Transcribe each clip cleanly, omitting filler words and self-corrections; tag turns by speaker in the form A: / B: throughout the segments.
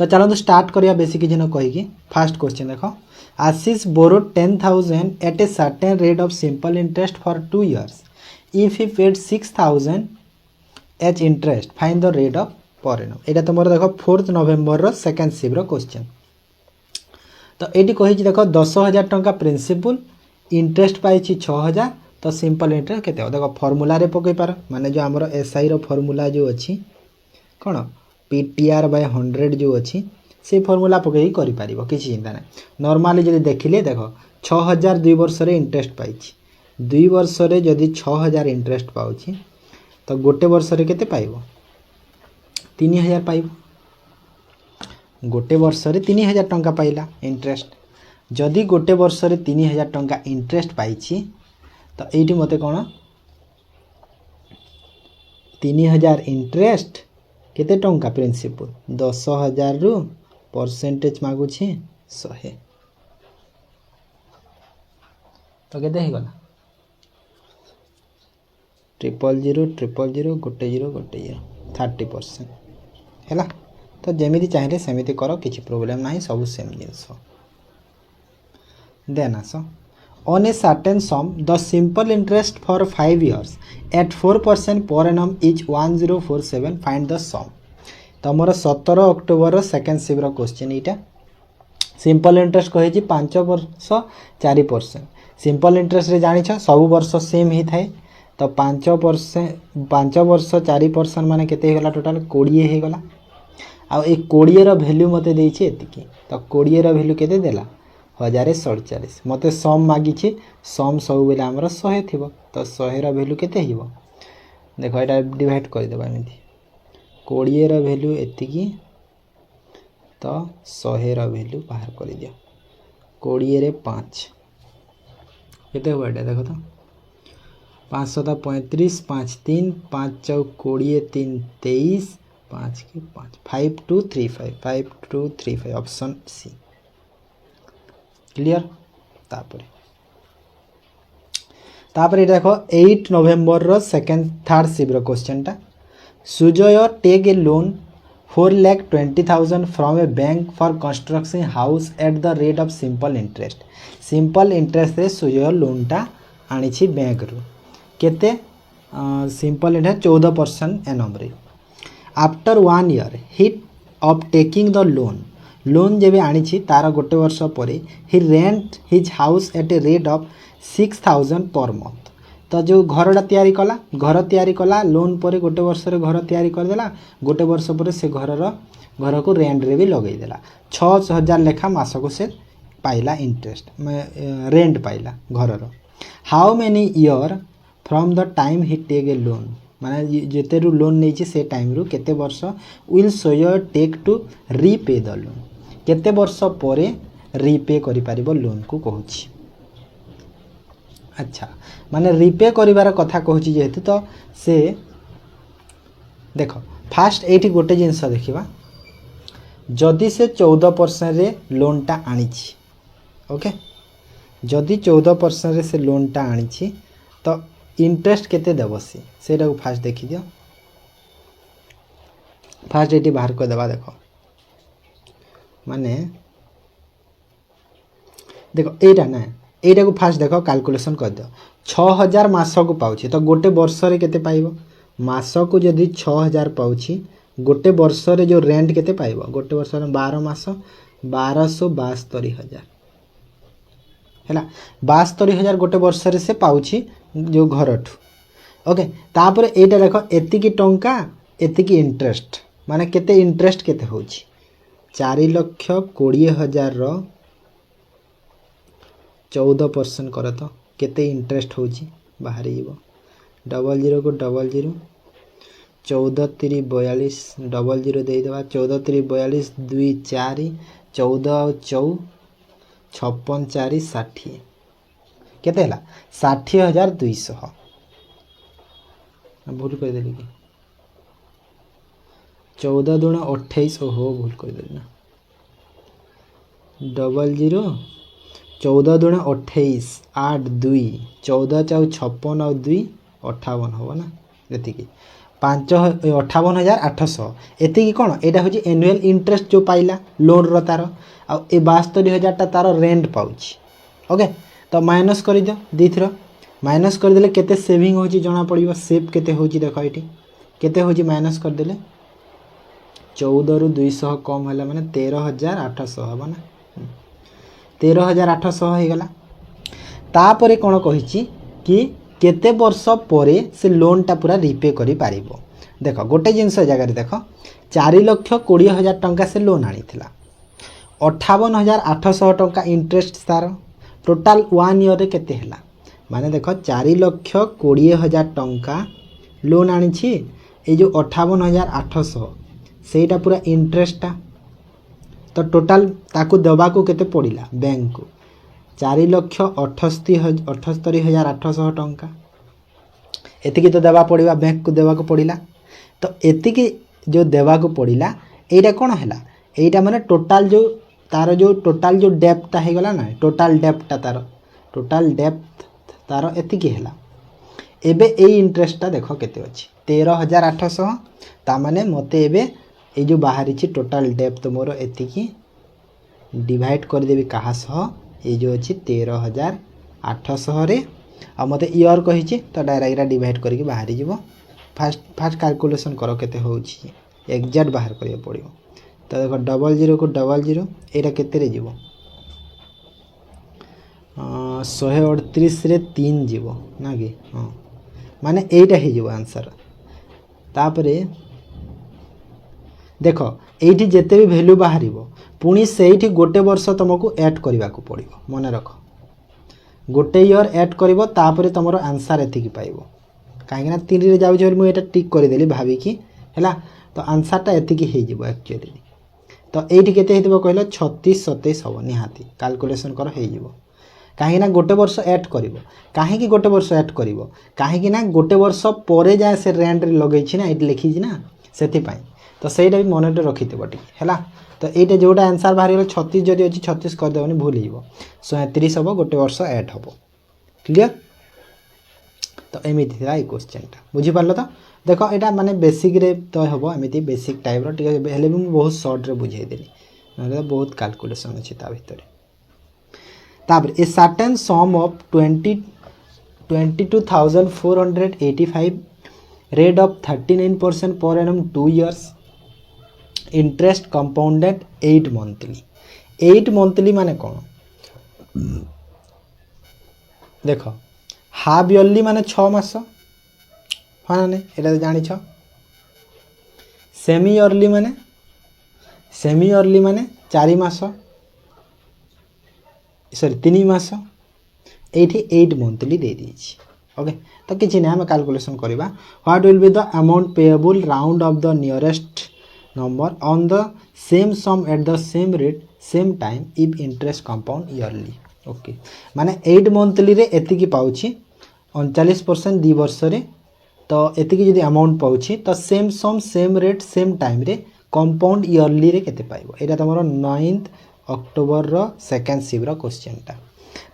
A: तो चलो स्टार्ट करिया बेसी किसी न कहीकि फास्ट क्वेश्चन देख Ashish borrowed 10,000 at a certain rate of simple interest for 2 years if he paid 6,000 as interest find the rate of per annum. यहाँ तुम देख 4 November सेकेंड शिफ्ट क्वेश्चन। तो ये कही देख 10,000 टंका प्रिंसिपल इंटरेस्ट पाई 6,000 तो सिंपल इंटरेस्ट के देख फर्मूला पकई पार माने जो आमर एसआई फर्मूला जो अच्छी कौन PTR बाय 100 जो अच्छी से फर्मूला पकई कर किसी चिंता ना। नॉर्मली जब देखिले देख 6,000 2 वर्ष इंटरेस्ट पाई 2 वर्ष जदि 6,000 इंटरेस्ट पाऊँ तो गोटे वर्ष केते पाइब 3,000 पाइब गोटे वर्ष 3,000 टंका पाइला इंटरेस्ट। जदि गोटे वर्ष 3,000 टंका इंटरेस्ट पाई तो ये मत कौन 3,000 इंटरेस्ट केते टंका प्रिंसिपल 10,000 रु परसेंटेज मागुछि 100 तो केते ही गला 000 गोटे 0 30% है। तो जमी चाहिए सेमती कर किसी प्रोब्लेम ना सब सेम जिनस। देन आस on a certain sum the simple interest for 5 years at 4% per annum is 1047 find the sum. तुमर 17 October सेकेंड शिफ्ट क्वेश्चन यहाँ सिंपल इंटरेस्ट कही 5 वर्ष 4%। सिंपल इंटरेस्ट जानी सब वर्ष सेम ही थाए तो 5 वर्ष 4% माने केते होगा टोटाल 20 हो गला। आउ ए 20 वैल्यू मत देती तो 20 वैल्यू केते देला 1047 मत सम मागी सम सब बेले आमर 100 थी तो 100 वैल्यू केते हो देख यहाँ डिवाइड करदे एमती 20 वैल्यू एति तो 100 वैल्यू बाहर कर दिया 20 रे 5 केते हुआ देख तो 5 35 5 3 5 चौक 20 3 23 5 के 5 5235 5235 ऑप्शन सी क्लियर। तापर देख 8 November second third shift question टा Sujay take a loan 4,20,000 from a bank for construction house at the rate of simple interest. Simple interest रे सुजय लोन टा आनी बैंक रू केते सिंपल इंटरेस्ट 14% एनम रे। After 1 year hit of taking the loan जब आनी तार गोटे वर्ष पर he rent his house at a rate of 6,000 per month. तो जो घरटा तैयारी कला लोन पर गोटे वर्ष घर तैयारी करदेला गोटे वर्ष पर से घर को रेंट रे भी लगेदेला 6,000 लेखा मासक से पाइला इंटरेस्ट रेंट पाइला घर। How many year from the time he take a loan माने जिते लोन नहीं से टाइम रू केते वर्ष विल सोयर take to repay the loan केते वर्ष पर रीपे करि परिबो लोन को कहूची। अच्छा माने रीपे करिवार कथा कहूची जेहेतु तो से देख फास्ट एठी गोटे जिनस देखिबा जदि से 14% रे लोनटा आनीची ओके जदि 14% रे से लोनटा आनीची तो इंटरेस्ट केते देव से फास्ट देखी दियो फास्ट ये बाहर कर देवा देख माने देखो एटा ना एटा को फास्ट देखो कैलकुलेशन कर दियो 6,000 मास को पाउछि तो गोटे वर्ष रे केते पाइबो मास को जदि 6,000 पाउछि गोटे वर्ष रे जो रेंट केते पाइबो गोटे वर्ष रे 12 मास 12,72,000 हैला 72,000 गोटे वर्ष रे से पाउछि जो घर ठू ओके। तापर एटा देखो एतिकी टंका एतिकी इंटरेस्ट माने केते इंटरेस्ट केते होछि 4,20,000 रो 14% कर तो केते इंटरेस्ट होछि बाहर जीवो 00 को 00 14 3 42 00 दे देबा 14 3 42 2 4 14 4 56 4 60 केते हला 60,200 भूल कर देली कि 14 दूना 28 ओहो भूल कर देली ना 00 14 दूना 28 8 2 14 4 56 और 2 58 होगा ना ये 58,800 एतिकी कौन यहाँ हूँ एनुअल इंटरेस्ट जो पाइला लोन रो तार आ 72,000 तार रेंट पाउची ओके। तो माइनस कर दियो दीथर माइनस करदेले केते सेविंग हो जना पड़ो सेव केते हो देख ये केते हो माइनस करदेले 14 रु 200 कम है माने 13,800 हम ना 13,800 हो गला। तापरे कौन कही कि केते वर्ष परे से लोनटा पूरा रिपे करि पारिबो। देख गोटे जिनस जगह देख 4,20,000 टंका से लोन आनी 58,800 टंका इंटरेस्ट तार टोटाल 1 ईयर रे केते हैला माने देख 4,20,000 टंका लोन आनी ये जो 58,800 सेटा पूरा इंटरेस्टा तो टोटाल ताकू देवा को केते पड़िला बैंक को 4,78,800 टंका एतिकी तो देवा पड़िबा बैंक को देवा को पड़िला। तो एतिकी जो देवा को पड़िला एटा कौन हैला एटा माने टोटाल जो तार जो टोटाल जो डेप्टा है गला ना टोटाल डेप्टा टोटाल डेप्थ तार एतिकी हैला। एबे ए इंटरेस्टटा देखो केते अछि 13,800 ता माने मते एबे ए जो बाहरी छि टोटाल डेप्थ मोर एतिकी डिवाइड कर देबी कहा सह ये जो अच्छी 13,800 रे आ मते ईयर कही तो डायरेक्ट डिवाइड करके बाहरी जीवो फास्ट कैलकुलेशन करो केते होउछि एग्जैक्ट बाहर करिया पड़ियो। तो देखो 00 को 00 एटा केते रे जीवो 138 रे 3 जीवो ना कि हां माने एटा हे जीवो आंसर। तापरे देख ये जिते भी भैल्यू बाहर पुणी से गोटे वर्ष तुमको ऐड करने को पड़ो मन रख गोटे ईयर ऐड कर तुम आंसर एति पाइब कहीं 3 रे जाऊँ मुझे टिक करदेली भाविकी है तो आंसरटा एतिकी एक्चुअली। तो ये कहल 36-27 हम निहाती कैलकुलेशन कर कहीं गोटे वर्ष ऐड कर कहीं गोटे वर्ष ऐड कर कहीं गोटे वर्ष पर जाए से रेंट लगे ना ये लिखी ना से तो सहीटा भी मन रखी है। तो ये जोटा आंसर बाहर गला 36 जदि अच्छी 36 करदेवनी भूल हो 137 हम गोटे वर्ष ऐड हम क्लियर। तो एमती था ये क्वेश्चनटा बुझीपार तो देख यहाँ माने बेसिक रे तो हम एमती बेसिक टाइप रे बहुत सर्ट रे बुझेदेली ना बहुत कैलकुलेशन अच्छी भितर। तापर ए certain sum of 22,485 rate of 39% per annum 2 years interest compounded 8 monthly 8 monthly माने कौन देख हाफ ईयरली माने 6 मास हाँ ना नहीं ये जानी सेमी ईयरली माने 4 मास सॉरी 3 मास ये 8 मंथली दे दीजिए ओके। तो किसी ना आम कैलकुलेशन करवा what will be the amount payable round off the nearest number on the same sum at the same rate same time if interest compound yearly okay. माने 8 monthly रे एतिकी पाउछि 39% 2 वर्ष रे तो एतिकी जदि अमाउंट पाउछि तो सेम सम सेम रेट सेम टाइम रे compound yearly रे केते पाइबो एटा तमरो 9 अक्टोबर रो सेकंड शिफ्ट रो क्वेश्चनटा।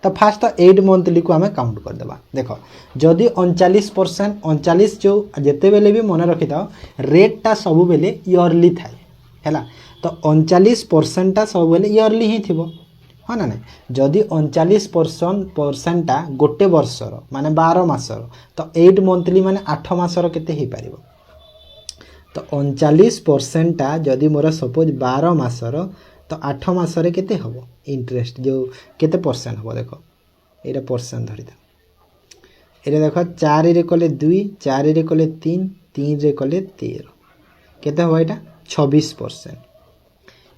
A: तो फास्ट तो 8 मंथली को आम काउंट करदेबा देख जदि 39% 39 जो जिते बेले भी मन रखी था रेटा सब बेले ईयरली थाए है तो 39% सब बेले ईयरली ही थी हाँ ना नहीं जदि 39% गोटे वर्षर माने 12 मासर तो 8 मंथली माने 8 मासर केते ही पारिबो। तो 39% जदि मोर सपोज 12 मासर तो 8 मासरे केते हबो इंटरेस्ट जो केते परसेंट हबो देख एटा परसेंट धरि था एटा देख 4 रे कले 2 4 रे कले 3 3 रे कले 13 केते हबो एटा 26%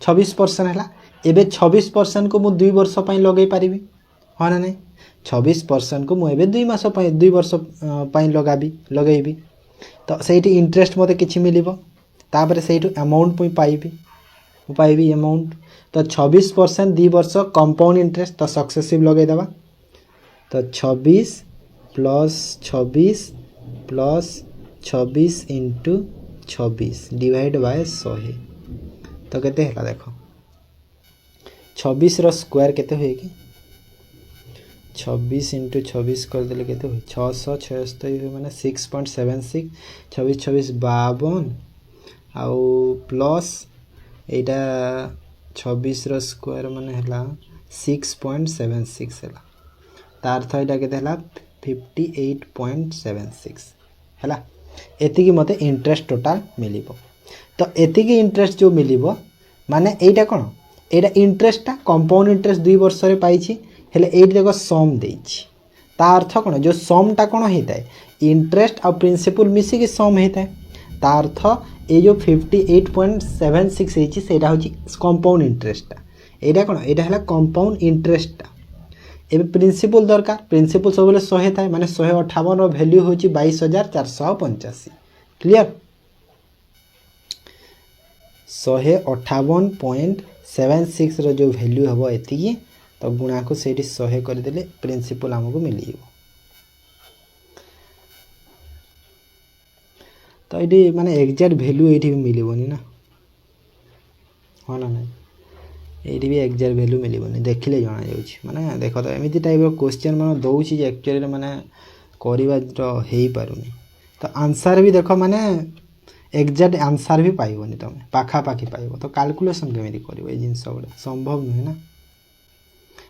A: 26% हैला एबे 26% को मु 2 वर्ष पई लगै पारिबी हाँ ना नहीं 26% को मु एबे 2 मास पई 2 वर्ष पई लगैबी तो सेठी इंटरेस्ट मते किछि मिलिबो तापर सेठी अमाउंट पई पाइबी अमाउंट तो 26% 2 वर्ष कंपाउंड इंटरेस्ट तो सक्सेसिव लगे दबा तो 26 plus 26 plus 26 into 26 divide by 100 तो केते हैला देखो 26 रो स्क्वायर केते होय कि 26 इंटू 26 करदे के 676 मैंने 6.76 26 26 52 आउ प्लस एटा 26 रो स्क्वायर माने हला 6.76 हला तार अर्थ एटा केते हला 58.76 हला एति की मते इंटरेस्ट टोटल मिलिबो। तो एति की इंटरेस्ट जो मिलिबो माने एटा कोन एटा इंटरेस्ट ता कंपाउंड इंटरेस्ट 2 वर्ष रे पाइछि हेले एट देखो सम देछि ता अर्थ कोन जो सम ता कोन हेताय इंटरेस्ट और प्रिंसिपल मिसी के सम हेताय ता अर्थ ए जो 58.76 हेछि सेटा होछि कंपाउंड इंटरेस्ट ता एटा कोन एटा हला कंपाउंड इंटरेस्ट ता एबे प्रिंसिपल दरकार प्रिंसिपल सब बेले 100 थाय माने 158 रो वैल्यू होछि 22485 क्लियर 158.76 रो जो वैल्यू हबो एति तो गुणा को सेठी 100 कर देले प्रिंसिपल हमको मिलियो। तो एटी माने एग्जैक्ट वैल्यू एटी मिलिबोनी ना हो ना नहीं एटी भी एग्जैक्ट वैल्यू मिलिबोनी देखिले जाना जाउछि माने देखो तो एमिति टाइप रो क्वेश्चन माने दउछि जे एक्चुअली माने करबा रो हेई पारुनी तो आंसर भी देखो माने एग्जैक्ट आंसर भी पाइबोनी तमे पाखा पाखी पाइबो तो कैलकुलेशन केमिति करबो ए जिंस गुडा संभव नहीं ना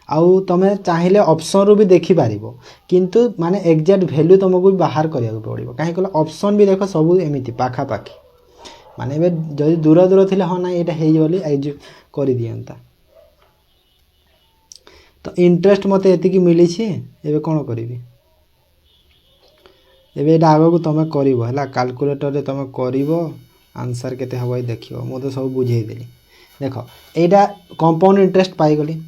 A: आउ तमे चाहिले ऑप्शन रो भी देखि पारिबो किंतु माने एग्जैक्ट वैल्यू तुमको भी बाहर करिया पड़िबो काहे कहला ऑप्शन भी देखो सब एमिति पाखा पाखी माने बे जदि दूर दूर थिले ह ना एटा हेइ बोली एज करि दियंता। तो इंटरेस्ट मते एति की मिली छी एबे कोन करिवि एबे एटा आगो को तमे करिवो हला कैलकुलेटर रे तमे करिवो आंसर केते हबई देखियो मो तो सब बुझेई देली देखो एटा कंपाउंड इंटरेस्ट पाई गली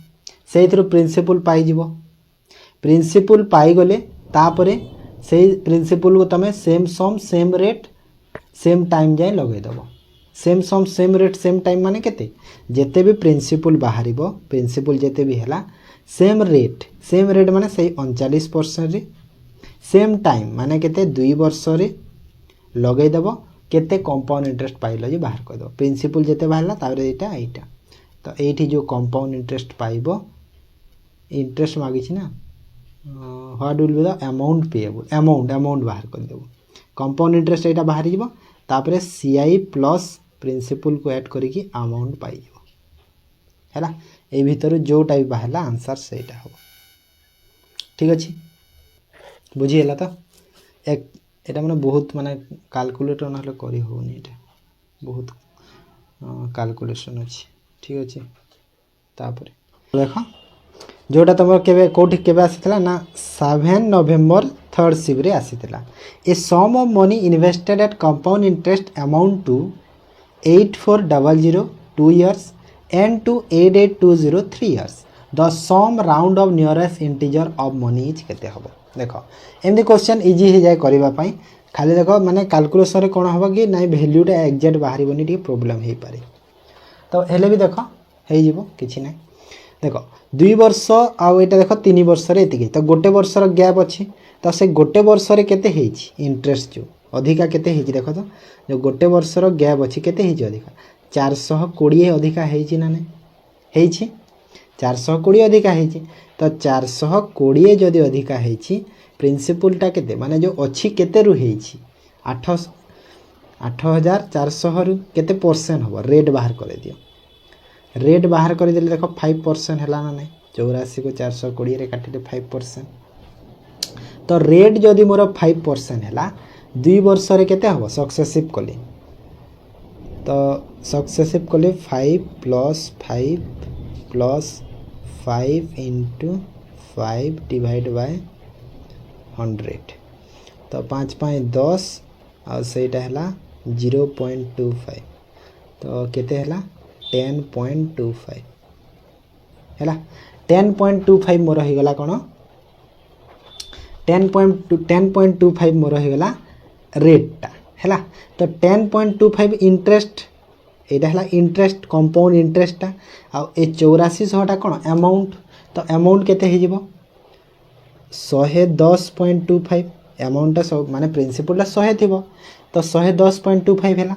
A: से प्रिंसिपल पाई जीवो प्रिंसिपल पाई गले तापरे से प्रिंसिपल को तमे सेम सम सेम रेट सेम टाइम जाय लगे दबो सेम सम सेम रेट सेम टाइम माने केते जेते भी प्रिंसिपल बाहरिबो प्रिंसिपल जेते भी हला सेम रेट माने सही 39% रे सेम टाइम माने केते 2 वर्ष रे लगे दबो केते कंपाउंड इंटरेस्ट पाइलो जे बाहर कर दो प्रिंसिपल जेते बाहरला तारे एटा तो एठी जो कंपाउंड इंटरेस्ट पाइबो इंटरेस्ट मागी छी ना what will be the amount payable amount बाहर कर देबो कंपाउंड इंटरेस्ट एटा बाहर जीवो तापरे सीआई प्लस प्रिंसिपल को ऐड करी की अमाउंट पाई जीवो हैला ए भीतर जो टाइप बाहरला आंसर सेटा हो ठीक अछि बुझी हैला तो एक एटा माने बहुत माने कैलकुलेटर नहले करी होनी एटा बहुत कैलकुलेशन अछि ठीक अछि तापरे देखो जोटा तुम केबे कोठी केबे आसीतला ना 7 नवंबर 3rd शिव रे आसीतला a sum of money invested at compound interest amount to 8400 2 years and to 8820 3 years the sum round off nearest integer of money is केते हबो देखो एमदी क्वेश्चन इजी हो जाय करबा पई खाली देखो माने कैलकुलेशन रे कोन हबो कि नै वैल्यू टा एग्जैक्ट बाहरी बनी टी प्रॉब्लम हे पारे तो हेले भी देखो हे जीवो किछि नै देखो 2 वर्ष आउ एटा देखो 3 वर्ष रे एतिके तो गोटे वर्ष रो गैप अछि तो से गोटे वर्ष रे केते हेछि इंटरेस्ट जो अधिका केते हेछि देखो तो जो गोटे वर्ष रो गैप अछि केते हेछि अधिका 420 अधिका हेछि ना नै हेछि 420 अधिका हेछि तो 420 जदि अधिका हेछि प्रिंसिपल टा केते माने जो अछि केते रु हेछि 8400 रु केते परसेंट हो रेट बाहर कर दियो रेट बाहर कर देले देखो 5% हला ना नै 84 को 420 रे काटिले 5% तो रेट जदि मोर 5% हला 2 वर्ष रे केते हो सक्सेसिव कली तो सक्सेसिव कली 5 प्लस 5 into 5 divided by 100 तो 5 5 10 और सेटा हला 0.25 तो केते हला 10.25 हैला 10.25 मोर हो गला कोन 10.25 मोर हो गला रेट टा हैला तो 10.25 इंटरेस्ट एटा हला इंटरेस्ट कंपाउंड इंटरेस्ट टा आ ए 8400 टा कोन अमाउंट तो अमाउंट केते हे जिवो 110.25 अमाउंट टा सब माने प्रिंसिपल टा 100 थिबो तो 110.25 हैला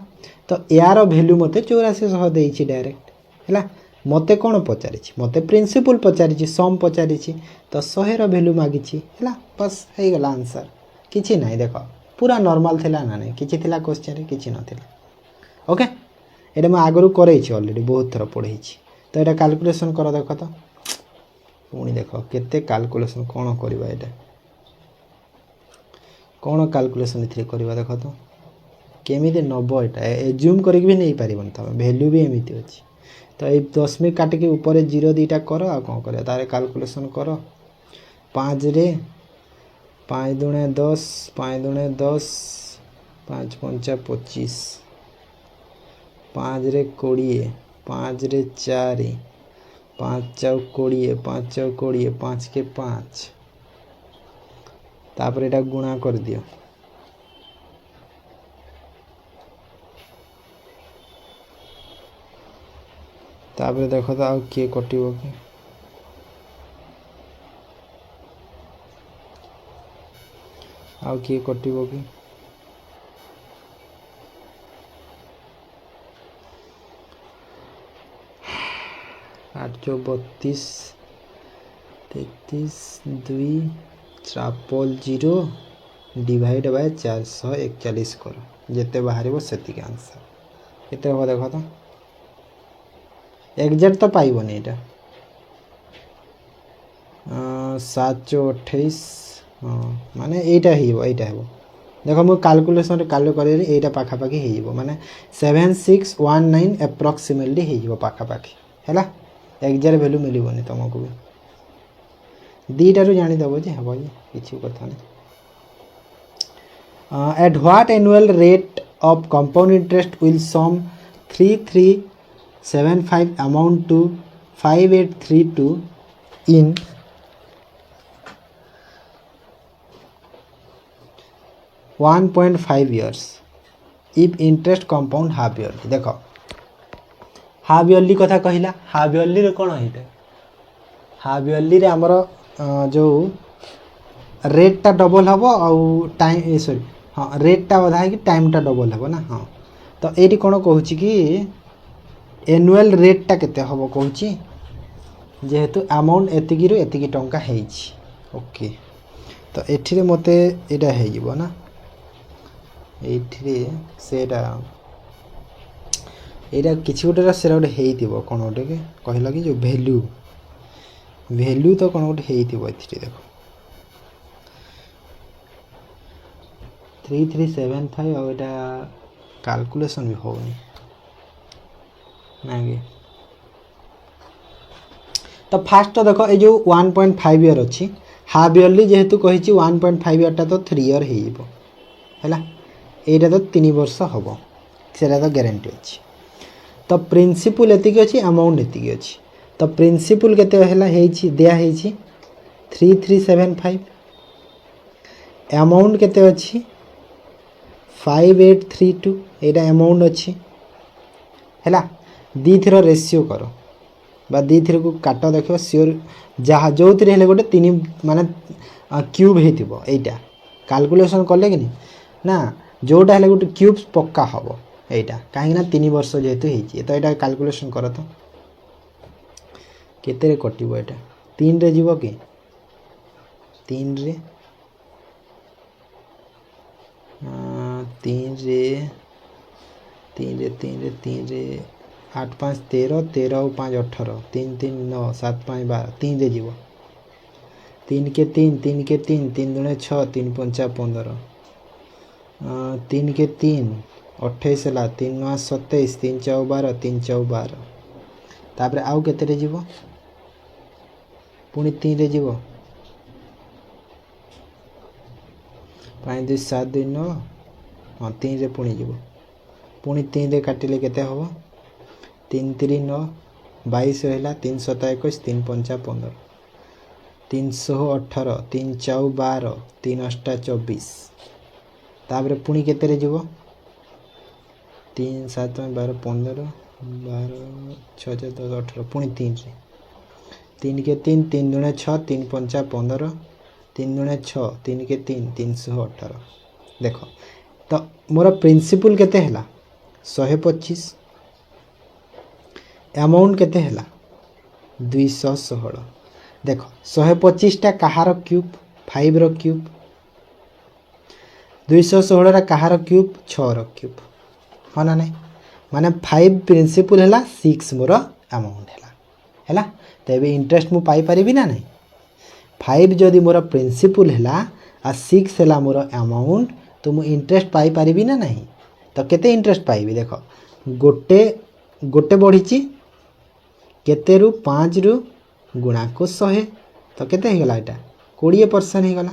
A: तो यार वैल्यू मते 8400 देछि डायरेक्ट हैला मते कौन पचारि मते प्रिंसिपल पचारि सम पचारि तो 100 भैल्यू मागी है बस हो गला आंसर किसी ना देख पूरा नॉर्मल थिला ना नहीं किसी थिला क्वेश्चन रे किसी नथिला ओके एटा मैं आगरू करे ऑलरेडी बहुत थर पढ़े तो यहाँ कैलकुलेशन कर देख तो पुणी देख केते कैलकुलेशन कौन करवा एटा कौन कैलकुलेशन इथे करवा देख तो केमी नब यहाँ एज्यूम करके भी नहीं पारन तुम भैल्यू भी एमती अच्छी तो ये दशमिक काटिकी ऊपर 0 2टा कर आ कौन कर तार कैलकुलेशन कर 5 रे 5 दूणे 10 5 दूणे 10 5 पंचा 25 5 रे 20 5 रे 4 5 चौ 20 5 चौ 20 5 के 5 तापर एटा गुणा कर दियो तापर देख तो आउ किए कटिबो कि आउ किए कटिबो कि 8 चौ 32 33 2 ट्रिपल 0 डिवाइड बाय 441 कर जिते बाहर से आंसर केते हम देख तो एग्जैक्ट तो पाइबनी यहाँ 7 चौ 28 हाँ माने यहीटा हो देख मुझे कैलकुलेशन कालु कर पाखापाखि हो माने 7619 एप्रोक्सीमेटली हो पाखापाखि है एग्जैक्ट वैल्यू मिलबनी तुमको भी दीटारू जानीदेव जे हम जे किसी कथा नहीं at what annual rate of compound interest will sum 3375 amount to 5832 in 1.5 years if interest compound half yearly देख हाफ इयरली कथा कहला हाफ इयरली रे कौन है हाफ इयरली रे आमर जो रेटा डबल हम आउ टाइम सॉरी हाँ रेटा अधा है कि टाइमटा डबल हम ना हाँ तो ये कौन कहूँ कि एनुअल रेटा केते हम कहूँ जेहेतु अमाउंट एतिकी रु एतिकी टंका है ओके तो एठी मते एटा है ना ये सेटा यहाँ किसी गोटे से गोटे कौन गोटे कहला कि जो वैल्यू वैल्यू तो कौन गोटे देख 3375 और यहाँ कैलकुलेशन भी होनी ना कि तो फास्ट तो देख ये जो 1.5 ईयर अच्छी हाफ इयरली जेहेतु कही 1.5 ईयरटा तो 3 ईयर हो यहाँ तो 3 वर्ष हम से तो ग्यारंटी अच्छी तो प्रिंसिपल एतिक अच्छी अमाउंट एतिक अच्छी तो प्रिंसिपल केते हला हेछि दिया हेछि 3375 अमाउंट केते अच्छी 5832 एटा अमाउंट अच्छी हैला दी थीर रेशियो कर बा दी थीर को काट देखो सियोर जहाँ जो हेले गोटे 3 माने क्यूब हेतिबो एटा कैलकुलेशन कले कि ना जोटा हेले गोटे क्यूब पक्का हम यहाँ कहीं 3 वर्ष जेहेतु होती तो यहाँ कैलकुलेशन कर तो केते कटिबो एटा 3 रे जीवो कि 3 रे 8 5 13 13 और 5 18 3 3 9 7 5 12 3 रे जीवो 3 के 3 3 के 3 3 दूने 6 3 पंचा 15 3 के 3 28 है 3 9 27 3 4 12 3 4 12 तापर आउ केते रे जीवो पुणी 3 रे जीवो 5 2 7 2 9 हाँ 3 रे पुणी जीवो पुणी 3 रे काटिले केते हबो 3 3 9 22 है 3 7 21 3 5 15 318 3 4 12 3 8 24 तापर पुणी केते रे जीवो 3 7 12 15 12 6 10 18 पुणी 3 रे 3 के 3 3 दूने 6 3 5 15 3 दूने 6 3 के 3 318 देख तो मोर प्रिंसिपल केते हला 125 अमाउंट केते हैला 216 देख 125 टा कहार क्यूब 5 रो क्यूब 216 रा कहार क्यूब 6 रो क्यूब हाँ ना नहीं माने 5 प्रिंसिपल हैला 6 मोर अमाउंट हैला तेबे इंटरेस्ट मु पाई परिबी ना नहीं 5 जदि मोर प्रिंसिपल हैला आ 6 हैला मोर अमाउंट तो मु इंटरेस्ट पाई परिबी ना नहीं तो केते इंटरेस्ट पाइबी देख गोटे गोटे बढ़ी केते रु 5 रु गुणा को 100 तो केते हो गला एटा 20% हो गला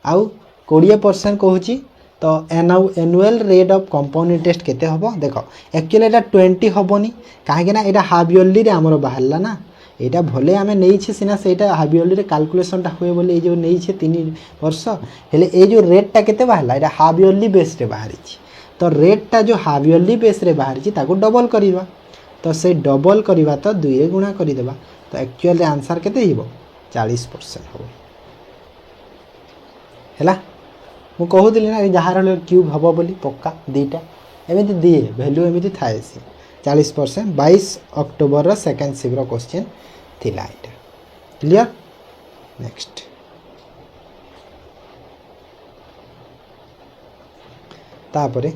A: आउ 20% कहूची तो annual rate of compound interest केते हबो देखो एक्चुअली एटा 20 हबोनी काहे ना एटा हाफ इयरली रे हमरो बाहरला ना एटा भले आमे नै छी सिना सेटा हाफ इयरली रे कैलकुलेशन टा होय बोले ए जो नै छी 3 वर्ष हेले ए जो रेट टा केते बाहरला एटा हाफ इयरली बेस रे बाहरी छी तो रेट टा जो हाफ इयरली बेस रे बाहरी छी ताको डबल करिवा तो से डबल करिवा तो 2 रे गुणा करि देबा तो एक्चुअली आंसर केते हिबो 40% हो हैला मु कहूली ना जहाँ क्यूब हम बोली पक्का दीटा एमती दिए भैल्यू एमती थाए सी 40% 22 अक्टोबर सेकेंड शिफ्ट क्वेश्चन थिला एटा क्लियर नेक्स्ट तापरे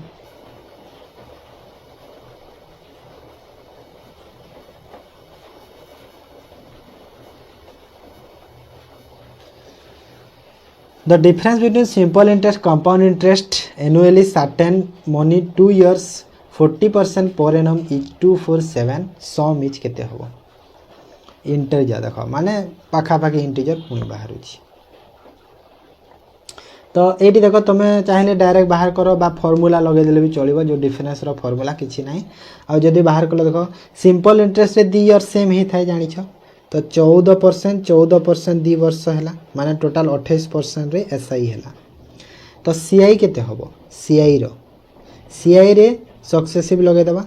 A: The difference between simple interest compound interest annually certain money 2 years 40% per annum is 247 sum is केते हो इंटीजर देखो माने पाखा पाखी इंटीजर पुणी बाहर तो एटी देखो तुम चाहे डायरेक्ट बाहर करो बा फॉर्मूला लगे देले भी चलिबो जो डिफरेंस रो फॉर्मूला किछि नाही आ जदी बाहर कलो देखो सिंपल इंटरेस्ट रे 2 इयर सेम ही थाय जानि छ तो 14% 2 वर्ष हैला माने टोटल 28% रे एसआई हैला तो सीआई केते होबो सीआई रे सक्सेसिव लगे देबा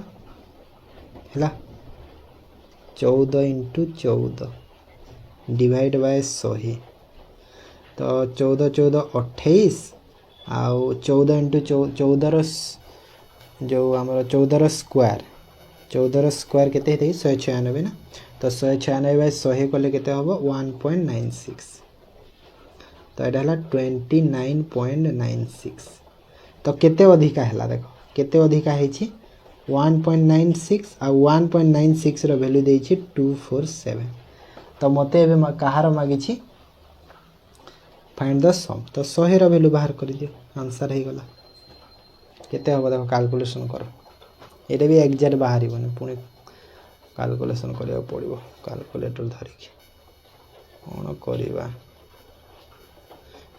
A: हैला 14 * 14 डिवाइड बाय 100 तो 14 28 आउ 14 * 14 जो हमर 14 स्क्वायर केते हेतै 196 ना तो 196 बाय 100 कले केते होबो 1.96 तो एटा हला 29.96 तो केते अधिका हला देखो केते अधिका है छी 1.96 आ 1.96 रो वैल्यू देई छी 247 तो मते एबे कहार मागी छी फाइंड द सम तो 100 रो वैल्यू बाहर कर दियो आंसर हे गला केते होबो देखो कैलकुलेशन करो एटा भी एग्जैक्ट बाहरी बने पुणी कैलकुलेशन करिया पड़िबो कैलकुलेटर धरिक कोन करबा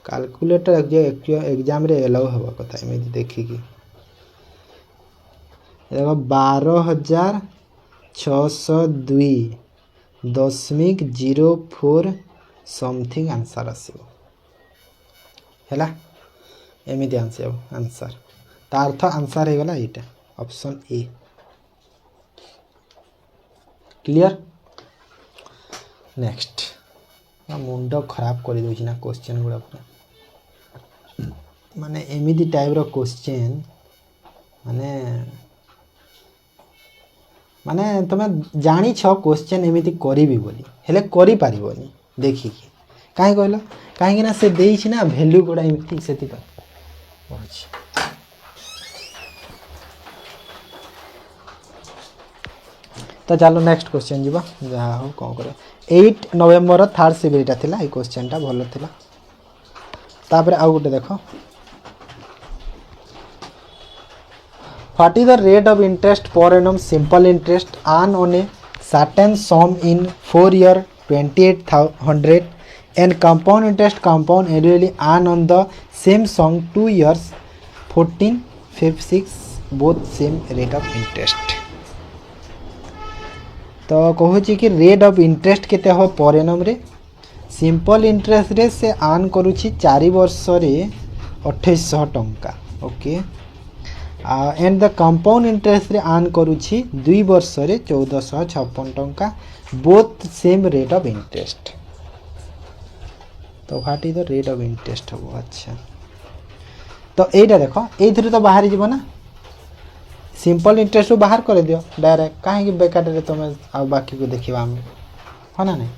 A: कैलकुलेटर एग्जाम रे एलाउ हवा कथा एमे देखि कि देखो 12,602.04 समथिंग आंसर आसीबो हैला एमिति आंसर तार अर्थ आंसर हे गला एटा ऑप्शन ए क्लियर नेक्स्ट मुंड खराब कर दो ना क्वेश्चन गुड़ा माने एमिति टाइप रो क्वेश्चन माने माने तुम जानी छ क्वेश्चन एमिति करिवि बोली हेले करि पारिबोनी देखि कि काहे कहलो काहे ना से देई छी ना वैल्यू गुड़ा एमिति सेति पर पहुंच तो चलो नेक्स्ट क्वेश्चन जीवा जहाँ हो कौन करे 8 नवेम्बर थर्ड सिविलटा थिला ए क्वेश्चनटा भलो थिला तापर आ गुटे देखो what is the rate of interest per annum simple interest earn on a certain sum in 4 year 2800 and compound interest compound annually earn on the same sum 2 years 1456 both same rate of interest तो कहूँ कि rate of interest केते हो per annum रे simple interest रे से earn करूची 4 वर्ष रे 2800 टंका okay and the compound interest रे अर्न करूची 2 वर्ष रे 1456 टंका both same rate of interest तो what is the rate of interest हो अच्छा तो एटा देखो एथरे तो बाहर जीव ना सिंपल इंटरेस्ट बाहर कर दियो डायरेक्ट कहीं बेकार तुम आ बाकी को देखा आम हाँ ना नहीं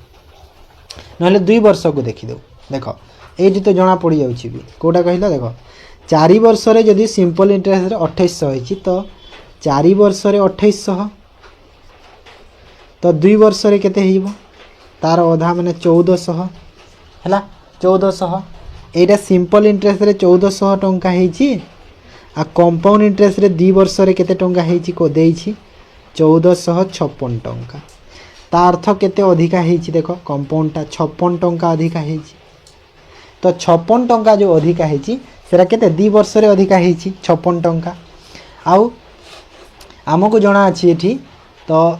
A: ना 2 वर्ष को देखीद देख ये तो जना पड़ जाऊँगी भी कौटा कहल देख 4 वर्ष जदि सिंपल इंटरेस्ट 2800 हो तो 4 वर्ष 2800 तो 2 वर्ष केते हो तार अधा माने 1400 है 1400 एटा सिंपल इंटरेस्ट 1400 टंका होती आ कंपाउंड इंटरेस्ट 2 वर्ष केते टंका होती को देछि 1456 टंका ता अर्थ केते अधिका होती देख कंपाउंडटा 56 टंका अधिका होती तो 56 टंका जो अधिका होती सेरा केते 2 वर्ष अधिका होती 56 टंका आउ आमको जना अच्छी एठी तो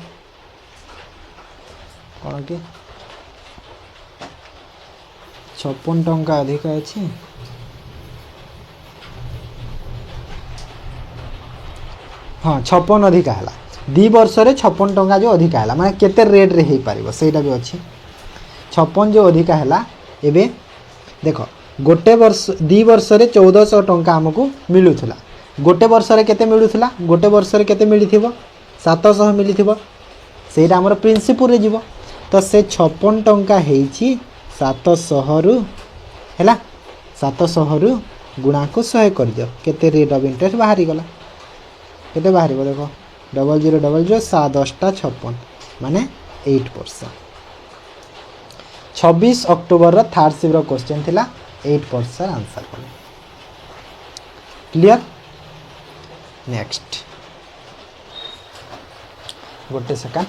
A: कौन कि 56 टंका अधिका अच्छी हाँ 56 अधिका है 2 वर्ष 56 टंका जो अधिका है माने केते रेट रे हो पार से भी अच्छी 56 जो अधिका है एबे देख गोटे वर्ष 2 वर्ष 1400 टंका आमको मिलूला गोटे वर्ष केते मिलूला गोटे वर्ष केते मिलिथिबो 700 मिलिथिबो सेटा हमर प्रिंसिपल रे जीवो तो से 56 टंका हेछि 700 रु हैला 700 रु गुणा को 100 कर दियो केते रेट ऑफ इंटरेस्ट बाहरी गला केते बाहरी गो देखो 0000 7 10 56 माने 8%। 26 अक्टोबर रो थर्ड शिफ्ट रो क्वेश्चन थिला 8% आंसर कर क्लियर। नेक्स्ट गोटे सेकंड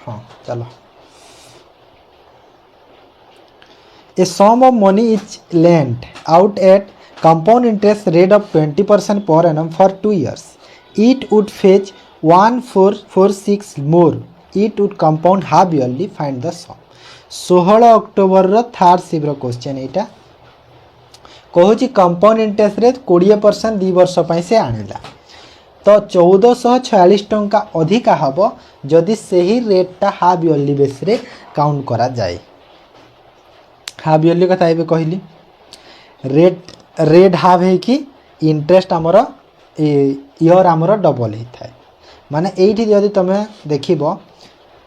A: हाँ चलो A sum of money is lent out at compound interest rate of 20% per annum for 2 years. It would fetch 1446 more. It would compound half yearly. Find the sum. 16 October रो third shift रो question एटा कहूँ compound interest rate 20% 2 वर्ष से आनिला तो 1446 टंका अधिका हम जदि सही रेटा हाफ इयरली बेस रे काउंट करा जाए हाफ इयरली कथा ये कहली रेट हाफ है कि इंटरेस्ट आमर इयर आमर डबल होता है माने एठी जदि तुम देखिब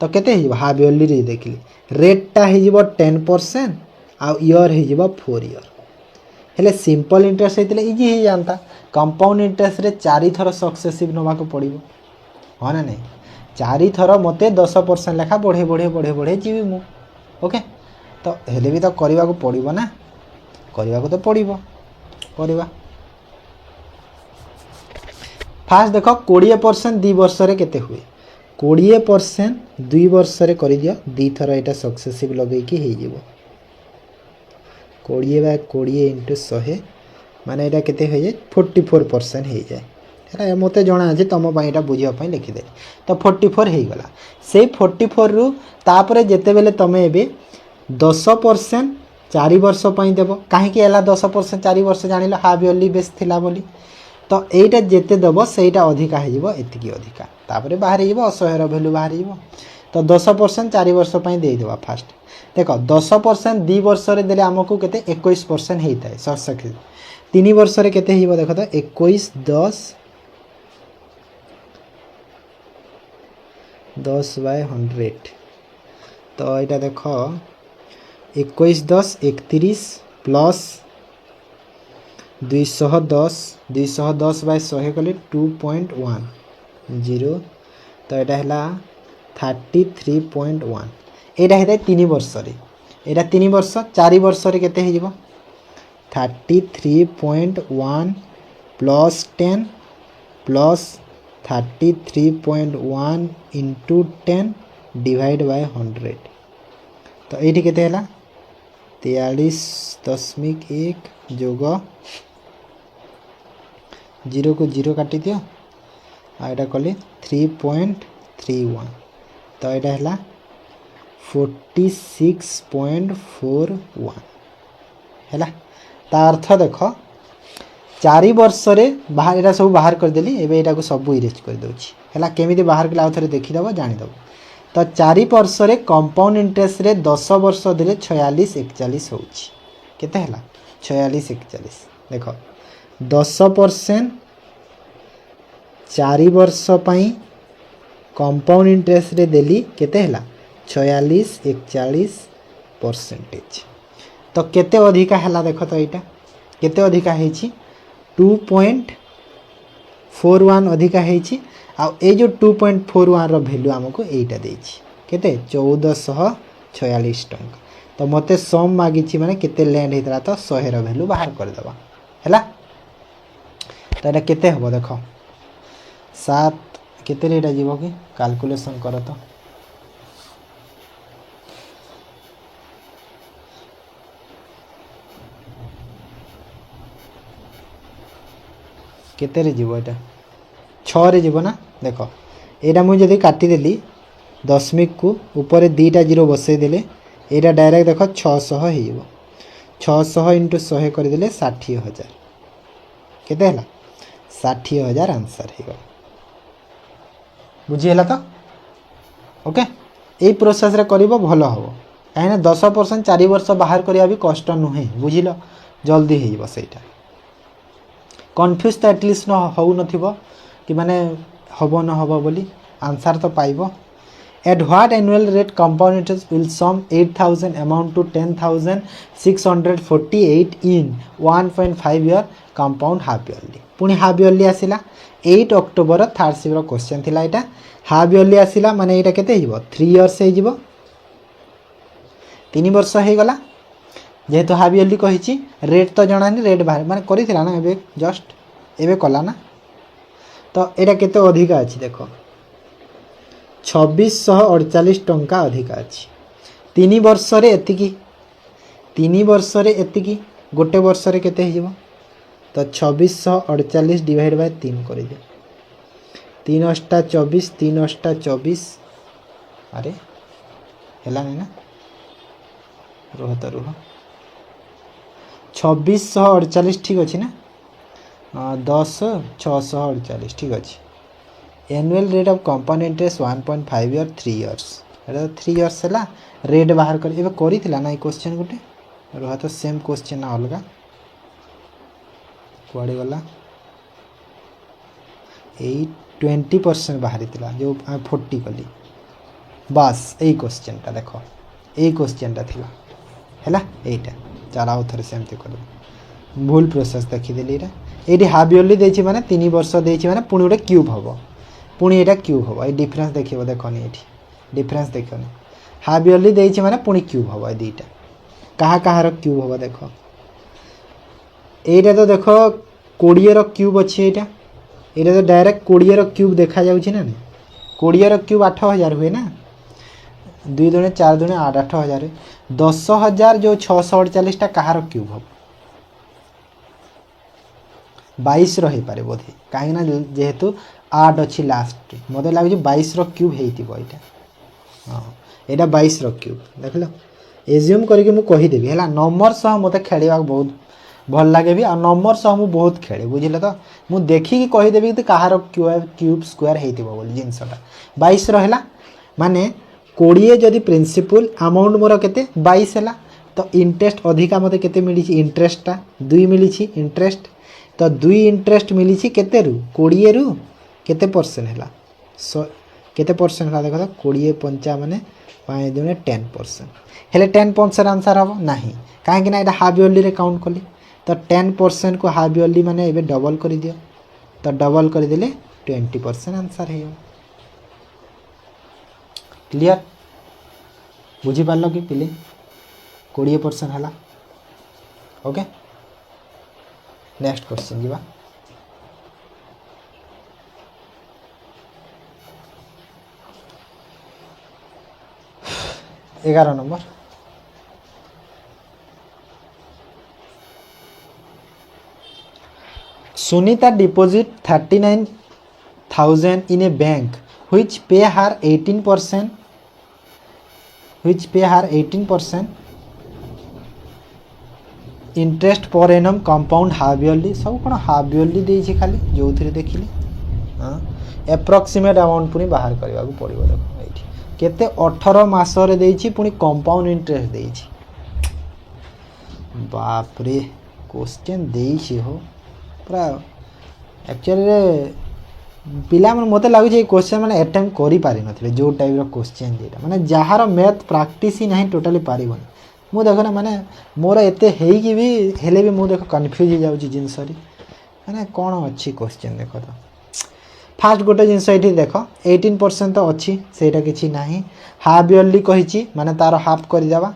A: तो केते हो हाफ इयरली रे देखली रेटा हो 10% आ इयर हो 4 इयर हेले सिंपल इंटरेस्ट होते इजी हो जाता कंपाउंड इंटरेस्ट रे 4 थर सक्सेसिव नवा को पड़ो हाँ ना नहीं 4 थर मत 10% लेखा बढ़े बढ़े बढ़े बढ़े जीवी मु ओके तो हेले भी तो करने को पड़ो ना करने को तो पड़ो करवा फास्ट देख 20% 2 वर्ष केते हुए 20% 2 वर्ष कर दियो 2 थर यहाँ सक्सेसिव लगे कि हो 20/20 इंटू 100 माने यहाँ केते हो जाए 44% हो जाए मत जना अच्छे तुम यहाँ बुझापी लिखिदे तो 44 हो गला से 44 रु तापर जिते बेले तुम ए 10% 4 वर्ष देव कहीं 10% 4 वर्ष जान हाफ इयरली बेस थिला बोली तो यहीटा जिते दब सहीटा अधिका हो एतिकी अधिका तापर बाहर असह्यर भैल्यू बाहर तो 10% 4 वर्ष देदेवा फास्ट देख 10% 2 वर्ष देले आमको केते 21% होता है सक्सेस 3 वर्ष केते हो देख तो 21 10/100 तो यहाँ देख 21 10 31 प्लस 210/100 कले 2.10 तो यहाँ है 33.1 यहाँ है 3 वर्ष यहाँ 3 वर्ष 4 वर्ष केते हो 33.1 plus 10 plus 33.1 into 10 divide by 100 तो ये केते है 43.1 जोग 0 को 0 काटी दियो आटा कले 3.31 तो यहाँ है 46.41 है ता अर्थ देख चारि वर्ष बाहर एटा सब बाहर करदेली एबे एटा को सब इरेज कर दउछि हैला केमिति बाहर कला थरे देखिदब जानिदब तो 4 वर्ष कंपाउंड इंटरेस्ट रे 10 वर्ष देले 46 41 होउछि केते हैला 46 41 देखो 10% 4 वर्ष पई कंपाउंड इंटरेस्ट रे देली केते हैला 46 41% तो केते अधिका हैला देखो तो एटा केते अधिका हेछि 2.41 अधिका हेछि आ ए जो 2.41 रो वैल्यू हमको एटा देछि केते 1446 टंका तो मते सम मागिछि माने केते लैंड हेतरा तो 100 रो वैल्यू बाहर कर देबा हैला तो एटा केते हबो देखो 7 केते रेटा जीवो कि कैलकुलेशन करो तो केते रे जीवो एटा 6 रे जीवो ना देखो एटा मु जदी काटी देली दशमिक को ऊपर दीटा जीरो बसई देले एटा डायरेक्ट देखो 600 हे जीवो 600 इंटू 100 कर देले 60000 केते हला 60000 आंसर हे गला बुझी हला तो ओके ए प्रोसेस रे करिवो भलो हबो काहे 10% 4 वर्ष बाहर करिया भी कष्ट नुहे बुझिलो जल्दी हे जीवो सेटा कन्फ्यूज तो एटलिस्ट न हो नथिबो कि माने हबो न हबो बोली आंसर तो पाइबो at what annual rate compound interest will sum 8000 amount to 10648 in 1.5 year compound half yearly पुनी हाफ इयरली आसिला 8 अक्टोबर थर्ड सिवर क्वेश्चन थिला एटा हाफ इयरली आसिला माने एटा केते हिबो 3 इयर्स हे जिवो 3 वर्ष हे गला जेहेतु हाफ इयरली कहिची रेट तो जणानी रेट बाहर माने करिथिला ना एबे जस्ट एबे कला ना तो एटा केते अधिका अछि देखो 2648 टंका अधिका अछि 3 वर्ष रे एतिकी 3 वर्ष रे एतिकी गोटे वर्ष रे केते हे जिवो तो 2648 डिवाइड बाय 3 कर दे 3 अष्टा 24 3 अष्टा 24 अरे हैला नहीं ना रुह तो रुह 2648 ठीक अच्छे ना 10 648 ठीक अच्छे annual rate of compound interest 1.5 year 3 years Etah 3 years है रेट बाहर कर एबे करिथिला ना ई क्वेश्चन गुटे रुह तो सेम क्वेश्चन ना अलगा कुआड़े गला 20% बाहरी थिला जो 40 कली बस यही क्वेश्चन टा देखो यही क्वेश्चन टा थिला हैला एटा चला आउ थरे सेमते कर भूल प्रोसेस देखि देली रे एडी हाफ इयरली देछि माने 3 वर्ष देछि माने पुनी गोटे क्यूब हबो पुनी एटा क्यूब हबो ए डिफरेंस देखिबो देखोनी एठी डिफरेंस देखोनी हाफ इयरली देछि माने पुनी क्यूब हबो ए दीटा कहा कहा रो क्यूब हबो देखो एटा तो देखो 20 रो क्यूब अछि एटा एटा तो डायरेक्ट 20 रो क्यूब देखा जाउछि ना 20 रो क्यूब 8000 हुए ना 2 दुने 4 दुने 8 8000 10000 जो 648 टा कहार क्यूब हम 22 रो हे पारे बोधे काहे ना जेहेतु 8 अछि लास्ट मते लागै 22 रो क्यूब हेइतिबो एटा हां एटा 22 रो क्यूब देखलो एज्यूम करके मु कहि देबी हैला नंबर सह मते खेलिबा बहुत भल लगे भी आ नंबर सह मु बहुत खेले बुझिले तो मु देखि कि कहि देबी कि कहार क्यूब स्क्वायर हेइतिबो बोल जिंसटा 22 रो हैला माने 20 जदि प्रिंसिपल अमाउंट मोर केते 22 हैला तो इंटरेस्ट अधिका मते केते मिली छी इंटरेस्ट ता 2 मिली छी इंटरेस्ट तो 2 इंटरेस्ट मिली छी केते रु 20 रु केते परसेंट हैला केते परसेंट हैला देखो तो 20 5 माने 5 दुने 10% हेले 10% आंसर हबो नाही काहे कि ना एटा हाफ इयरली रे काउंट कली तो 10% को हाफ इयरली माने एबे डबल कर दियो तो डबल कर देले 20% आंसर है क्लियर बुझी पारलो कि पिले 20% हला ओके नेक्स्ट क्वेश्चन जीवा एगार number Sunita deposit 39,000 in a bank which pay her 18% interest per annum compound half yearly सब कौन हाफ इयरली देछि खाली जो थी देखिले हाँ एप्रोक्सीमेट अमाउंट पुनी बाहर करने को पड़ो देखो ये केते 18 मासरे देछि पुनी कंपाउंड इंटरेस्ट देछि बाप रे क्वेश्चन देछि हो पूरा एक्चुअली पिला मन मते लागु जे क्वेश्चन माने अटेम्प्ट करि पारि नथिले जो टाइप रो क्वेश्चन देटा माने जहार मैथ प्रैक्टिस ही नहीं टोटली पारिबन मु देखो ना माने मोर एते हेई कि भी हेले भी मु देखो कंफ्यूज हो जाउची जिंसरी माने कोन अछि क्वेश्चन देखो तो फास्ट गोटे जिनस ये देख 18% तो अच्छी सेटा किसी ना हाफ इयरली कही माने तार हाफ करदेवा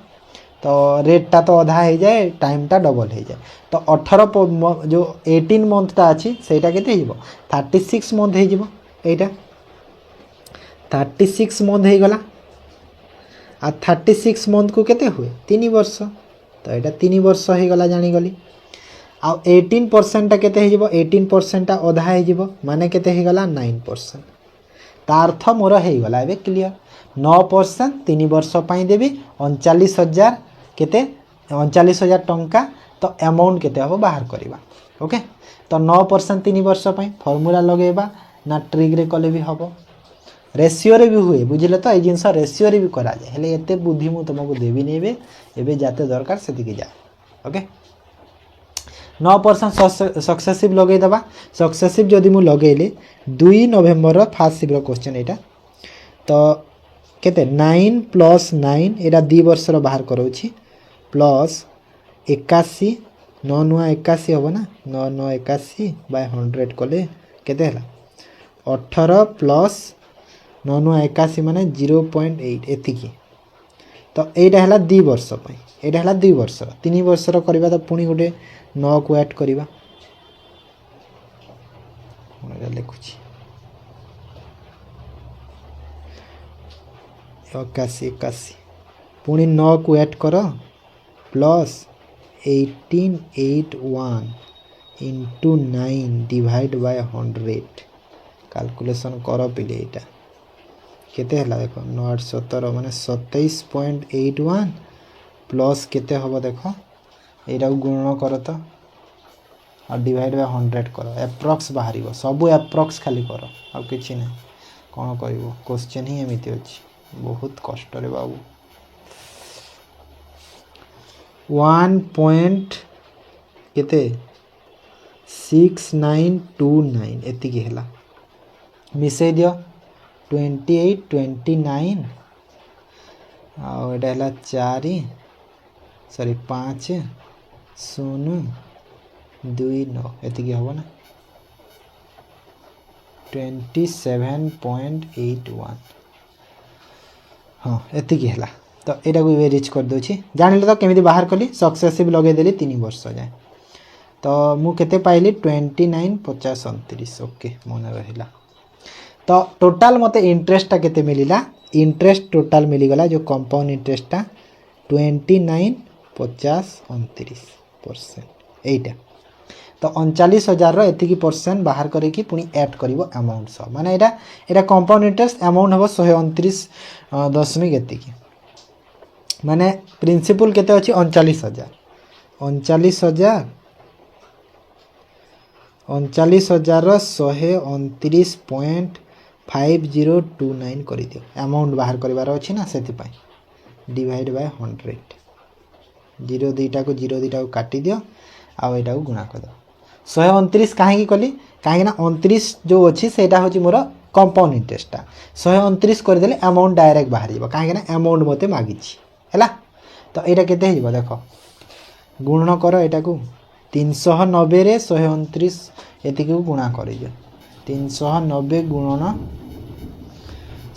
A: तो रेटटा तो अधा हो जाए टाइमटा डबल हो जाए तो 18 जो 18 मंथटा अच्छी सेटा केते हो 36 मंथ हो एटा 36 मंथ हो गला आ 36 मंथ को केते हुए 3 वर्ष तो यहाँ 3 वर्ष हो गला जानीगली आ 18% केते हो 18% अधा हो माने केते हो गला 9% ता अर्थ मोर हो गला एबे क्लियर 9% 3 वर्ष पाई देबी 39,000 केते 39,000 टंका तो अमाउंट केते हबो बाहर करबा ओके तो 9% 3 वर्ष पाई फार्मूला लगेबा ना ट्रिक रे कले भी हबो रेशियो रे भी हुए बुझिले तो ए जिंस रेशियो रे भी करा जाय हेले एते बुद्धि मु तुमको देबी नेबे एबे जाते दरकार सेति के जा ओके 9% सक्सेसिव लगे दबा सक्सेसिव जदि मु लगेले 2 नवेम्बर रो फास्ट सिव रो क्वेश्चन एटा तो केते 9 + 9 एटा 2 वर्ष रो बाहर करौछि प्लस 81 9 9 81 होबो ना 9 9 81 बाय 100 कले केते हला 18 प्लस 9 9 81 माने 0.8 एतिकी तो एटा हला 2 वर्ष पई एटा हला 2 वर्ष 3 वर्ष रो करबा तो पुनी गोटे 9 को ऐड करबा ओरा लिखुछि 81 पुनी 9 को ऐड करो plus 1881 into 9 divide by 100 calculation कर पिले एटा केते हला देखो 9 8 17 माने 27.81 प्लस केते हबो देखो एटा गुणन कर तो और डिवाइड बाय 100 करो एप्रोक्स बाहरिबो सब एप्रोक्स खाली करो और किछि नै कोन करिवो क्वेश्चन ही एमिति अछि बहुत कष्ट रे बाबू 1 पॉइंट केते 6929 एति के हला मिसे दियो 28 29 आ एटा हला 4 सॉरी 5 0 2 9 एति के हबो ना 27.81 हाँ एति के हला तो एटा को रीच कर दोछि जानिले तो केमिति बाहर कली सक्सेसिव लगे देली 3 वर्ष जाय तो मु केते पाइली 29 50 29 ओके मन रहिला तो टोटल मते इंटरेस्ट केते मिलिला इंटरेस्ट टोटल मिली गला जो कंपाउंड इंटरेस्टटा 29 50 29% एटा तो 39,000 रो एतिकी परसेंट बाहर करे कि पुनी ऐड करिवो अमाउंट सब माने एटा कंपाउंड इंटरेस्ट अमाउंट हबो 129 दशमिक एतिकी माने प्रिंसिपल केते अछि 39,000 39,000 रो 129.5029 करि दियो अमाउंट बाहर करिवार अछि ना सेति पई डिवाइड बाय 100 0 2टा को 0 2टा को काटी दियो आ एटा को गुणा कर दो 129 काहे कली काहे ना 29 जो अछि सेटा होछि मोर कंपाउंड इंटरेस्टटा 129 कर देले अमाउंट डायरेक्ट बाहर जीवो काहे ना अमाउंट मते मागी छी हैला तो एटा केते हे जीवो देखो गुणन करो एटा को 390 रे 129 एति को गुणा करि दियो 390 गुणन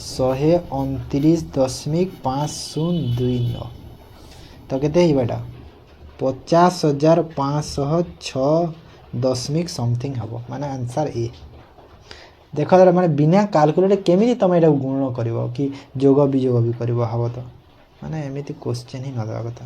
A: 129.5029 तो केते हे बेटा 50,506 दशमिक समथिंग हबो माने आंसर ए देखो जरा माने बिना कैलकुलेटर केमिति तमे एटा गुणन करबो कि जोग विजोग भी करबो हबो तो माने एमिति क्वेश्चन ही न दवा कथा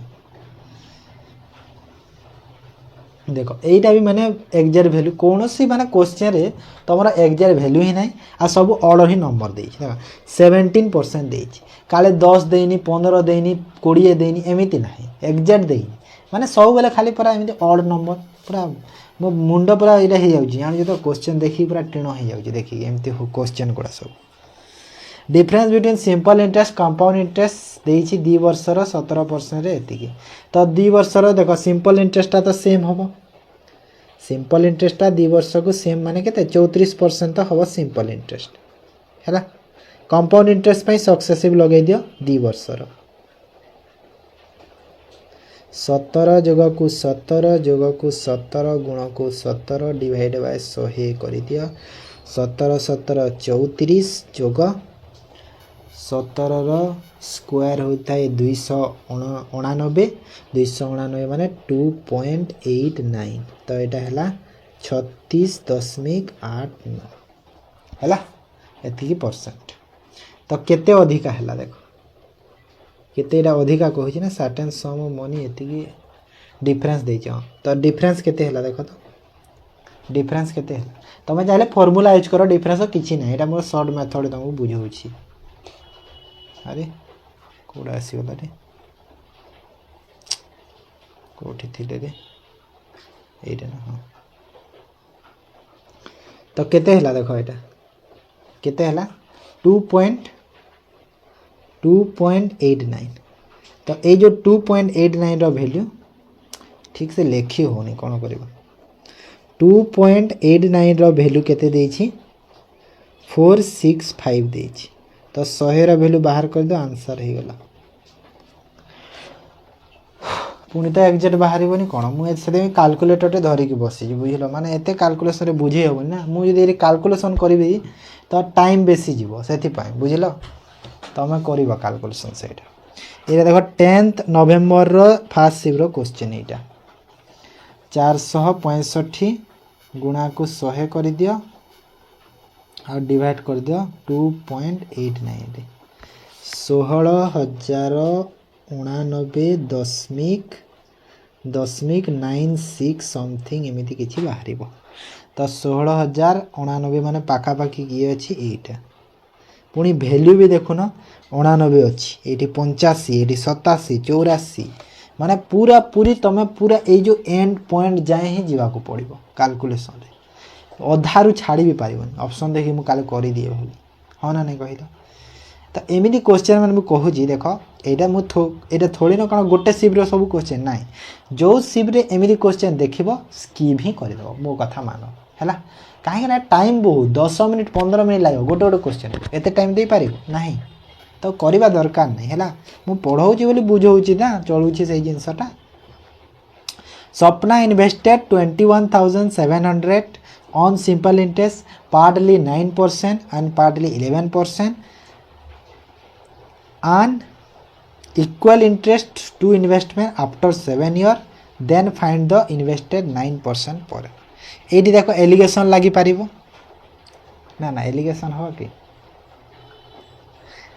A: देखो एटा भी माने एग्जैक्ट वैल्यू कोनोसी माने क्वेश्चन रे तमरा एग्जैक्ट वैल्यू ही नाही आ सब ऑर्डर ही नंबर देई देखो 17% देई काले 10 देइनी 15 देइनी 20 देइनी एमिति नाही एग्जैक्ट देइनी माने सब बेले खाली पूरा एमती ऑड नंबर पूरा मो मुंड पूरा ये हो जाऊँ तो क्वेश्चन देखी पूरा टीण हो जाऊँ देखिए एमती क्वेश्चन गुड़ा सब difference between simple interest compound interest देती 2 वर्षर 17% एति तो 2 वर्षर देख सिंपल इंटरेस्टा तो सेम हम सिंपल इंटरेस्टा 2 वर्ष को सेम माने के 34% तो हम सिंपल इंटरेस्ट है कंपाउंड इंटरेस्ट पे सक्सेसिव लगे दियो 2 वर्षर 17 जोग को 17 गुण को 17 डिवाइड बाय 100 कर दियो 17 17 34 जोग 17 स्क्वायर होता है 299 299 माने 2.89 तो यहाँ है 36.89 है एति परसेंट तो केते अधिका है देखो केते अधिका कहूँ ना सर्टेन सम मनी एति डिफरेंस दे तो डिफरेंस केते है देखो तो डिफरेंस केते है तुम चाहे फॉर्मूला यूज कर डिफरेंस किसी ना यहाँ मोर सर्ट मेथड तुमको बुझाऊँ अरे कौड़ा आसगला रे कौटी थी रे ये ना हाँ तो केते है देख यहाँ केते है 2.89 तो ये जो 2.89 वैल्यू ठीक से लेखी होनी कौन कर 2.89 वैल्यू केते देछि 465 देछि तो 100 वैल्यू बाहर कर दो आंसर हो गला पुणी तो एक्जेक्ट बाहर कौन मुझे काल्कुलेटर धरिकी बसी बुझल माने एते काल्कुलेसन बुझे हेनी ना मुझे काल्कुलेसन करी तो टाइम बेसी जीव से बुझल तुम कर काल्कुलेसन से ये देख 10 नवेम्बर फर्स्ट शिफ्ट क्वेश्चन यहाँ 465 गुणा को 100 कर दियो और डिवाइड कर दियो 2.89 16,099.96 समथिंग एमती किसी बाहर तो 16,099 माने पाखापाखि किए अच्छी यहाँ पुणी भैल्यू भी देखुन 89 अच्छी ये 85 ये 87 84 माने पूरा पूरी तुम पूरा ये जो एंड पॉइंट जाए ही जावाक पड़ो काल्कुलेसन अधारू छाड़ी भी पारिबन ऑप्शन देखी मु काले करी दिए भली हाँ ना नहीं कहल तो एमती क्वेश्चन मैंने कहूँ देख यहाँ मुझे थोड़ी ना कौन गोटे सिफ्ट सब क्वेश्चन ना जो सिफ्ट एमती क्वेश्चन देख स्किप ही कर मो कथा मान है कहीं टाइम बहुत 10 मिनिट 15 मिनिट लगे गोटे गोटे क्वेश्चन एत टाइम दे पार ना तो करवा दरकार नहीं है मु पढ़ाऊँगी बोली बुझाऊँगी ना चलूँगी से जिनसटा सपना invested 21,700 on simple interest partly 9% and partly 11% and equal interest to investment after 7 years then find the invested 9% पर ये देखो एलिगेशन लगी पार ना ना एलिगेशन हो कि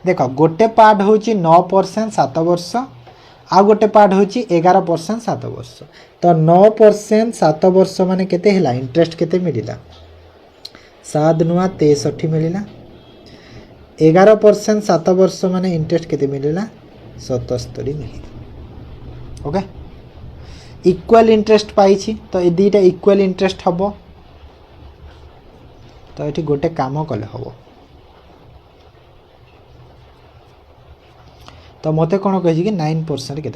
A: देख गोटे पार्ट हूँ 9% 7 वर्ष आ गोटे पार्ट हूँ 11% 7 वर्ष तो 9% 7 वर्ष माने केते हिला इंटरेस्ट केते मिलिला 7 नुआ 63 मिलिला 11% 7 वर्ष माने इंटरेस्ट केते मिलिला 77 मिलिला ओके इक्वल इंटरेस्ट पाई तो ये दुईटा इक्वल इंटरेस्ट हम तो ये गोटे काम कले हम तो मत कौन कही कि 9% के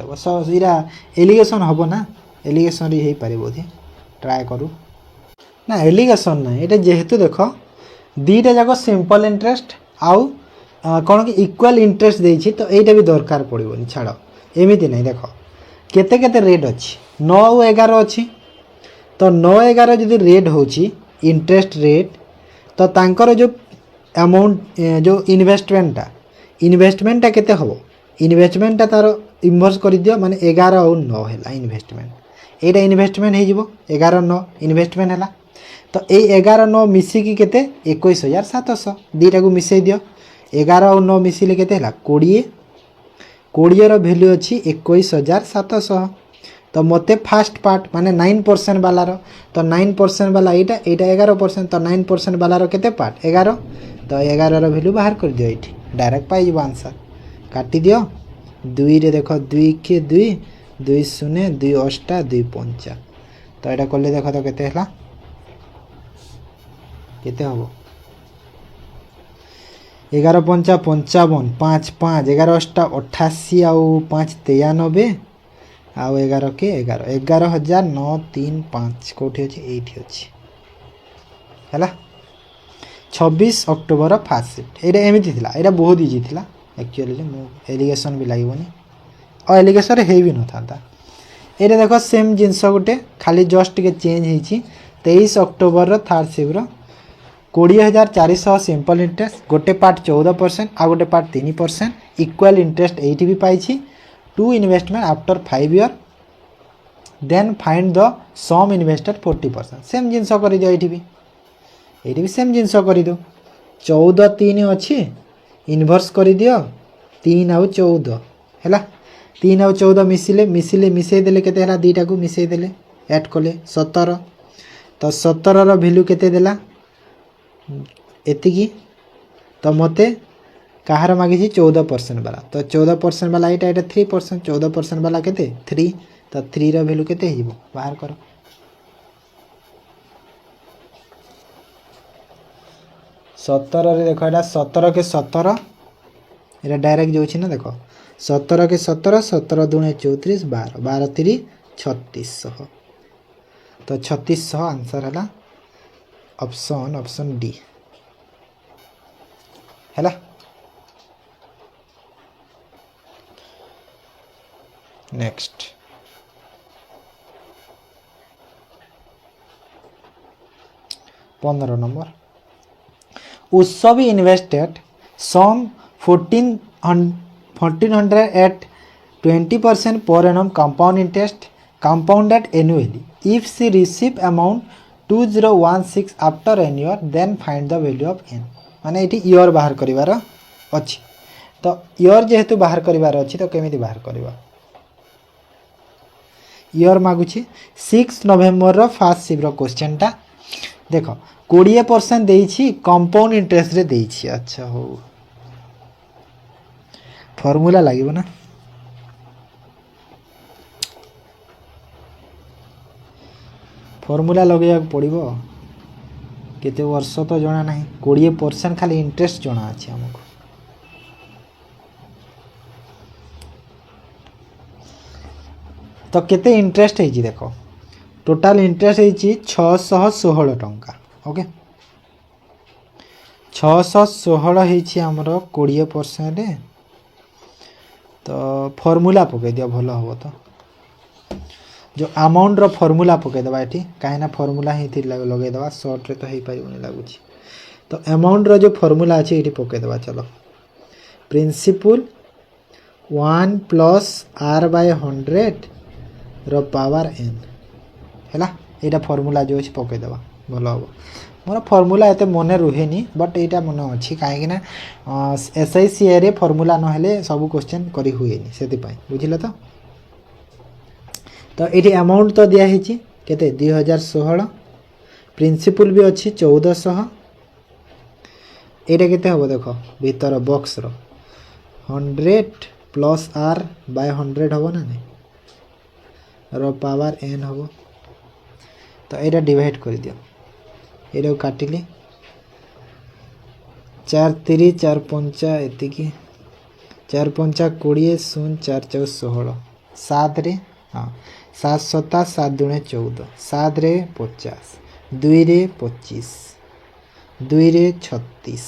A: इरा एलिगेशन हम ना एलिगेशन हो पारे बोधे ट्राए करूँ ना एलिगेशन ना ये जेहेतु देख दुईटा जाक सिंपल इंटरेस्ट आउ कौन कि इक्वल इंटरेस्ट देछि तो यहीटा भी दरकार पड़ोनी छाड़ एमती नहीं देख केते केते रेट अच्छी 9 और 11 अच्छी तो 9 11 जदि रेट होची इंटरेस्ट रेट तो तांकर जो अमाउंट जो इन्वेस्टमेंटा केते हबो इन्वेस्टमेंटा तार इनवर्स कर दियो माने 11 और 9 है इन्वेस्टमेंट एटा इन्वेस्टमेंट हो 11 9 इन्वेस्टमेंट है तो ये 11 9 मिसिकी केते 21,700 दुईटा को मिसई दियो 11 और 9 मिसिले केते 20 वैल्यू अच्छी 21,700 तो मते फास्ट पार्ट माने 9% वालार तो 9% वाला यहाँ 11% तो 9% वालार केते पार्ट 11 तो 11 वैल्यू बाहर कर दियो ये डायरेक्ट पाई आंसर काटी दियो 2 रे देख 2 के 2 दुई शून्य दुई अष्टा दुई पंचा तो यहाँ कले देख तो केते हला केते हम 11 पंचा 55 5 5 11 अष्टा 88 आउ 5 93 आउ 11 के 11,935 कौटी अच्छे ये अच्छे है 26 अक्टोबर फास्ट शिफ्ट यहाँ एमती थी यहाँ बहुत इजी थी एक्चुअली एलिगेशन भी लगभग और एलिगेशन है भी न था ये देख सेम जिनस गोटे खाली जस्ट के चेंज होती 23 October third shift 20,400 simple interest गोटे पार्ट 14% आ गोटे पार्ट 3% इक्वल इंटरेस्ट ये भी पाई two investment after 5 year then find the sum invested 40% same जिनस कर दियो ये भी सेम जिनस कर दो 14 3 अच्छी इनवर्स कर दियो 3 आउ 14 है 3 आउ 14 मिसिले मिसईदे के दीटा को मिसईदे एड कले 17 तो 17 भैल्यू केते देला एतिकी तो मते कहार मागिছি 14% वाला तो 14% वाला यहाँ 3% 14% वाला केते 3 तो 3 रो वैल्यू केते हिबो बाहर करो सतर देख यहाँ 17 के 17 ये डायरेक्ट जाऊँ ना देख 17 के 17 17 दूने 34 12 12 3 3600 तो 3600 आंसर है ऑप्शन डी है नेक्स्ट 15 नंबर उत्सव invested some 1400 at 20% per annum compound interest compounded annually. If she receive amount 2016 after an year, then find the value of n. माने ये ईयर बाहर करिवार अच्छी तो ईयर जेहेतु बाहर करिवार अच्छी तो केमिति बाहर करिवा ईयर मागुची 6 नवेम्बर फास्ट शिफ्ट क्वेश्चन टा देख 20% देइछि कंपाउंड इंटरेस्ट रे देइछि अच्छा हो फॉर्मूला लागिबो ना फॉर्मूला लगेया पड़िबो केते वर्ष तो जना नहीं 20% खाली इंटरेस्ट जना अछि हमको तो केते इंटरेस्ट है देखो टोटाल इंटरेस्ट है 616 टंका ओके 616 है आमर 20% रे तो फॉर्मूला पके दिया भल हम तो जो अमाउंट रो फॉर्मूला पके दबा एठी काहे फॉर्मूला ही थी लगे दबा शॉर्ट रे तो हे पाइबोनी लागुची तो अमाउंट रो जो फॉर्मूला अछि एठी पके दबा चलो प्रिंसिपल 1 प्लस r बाय 100 रो पावर n हैला एटा फॉर्मूला जो अछि पके दबा भल हम मोर फॉर्मूला एते मने रुहेनी बट एटा मने अछि काहे ना एसआईसी रे फॉर्मूला न हेले सब क्वेश्चन करी हुएनी सेति पई बुझिलो तो ये अमाउंट तो दिया है केते 2016 प्रिंसिपल भी अच्छी 1400 ये केते हम देख भीतर बॉक्स रो 100 प्लस r बाय 100 हम ना नहीं रो पावर n हम तो ये डिवाइड कर दियो ये काटिली 4 3 4 5 एतिकी 4 5 20 0 4 4 16 7 रे हाँ 7 7 7 दूने 14 7 रे 50 2 रे 25 2 रे 36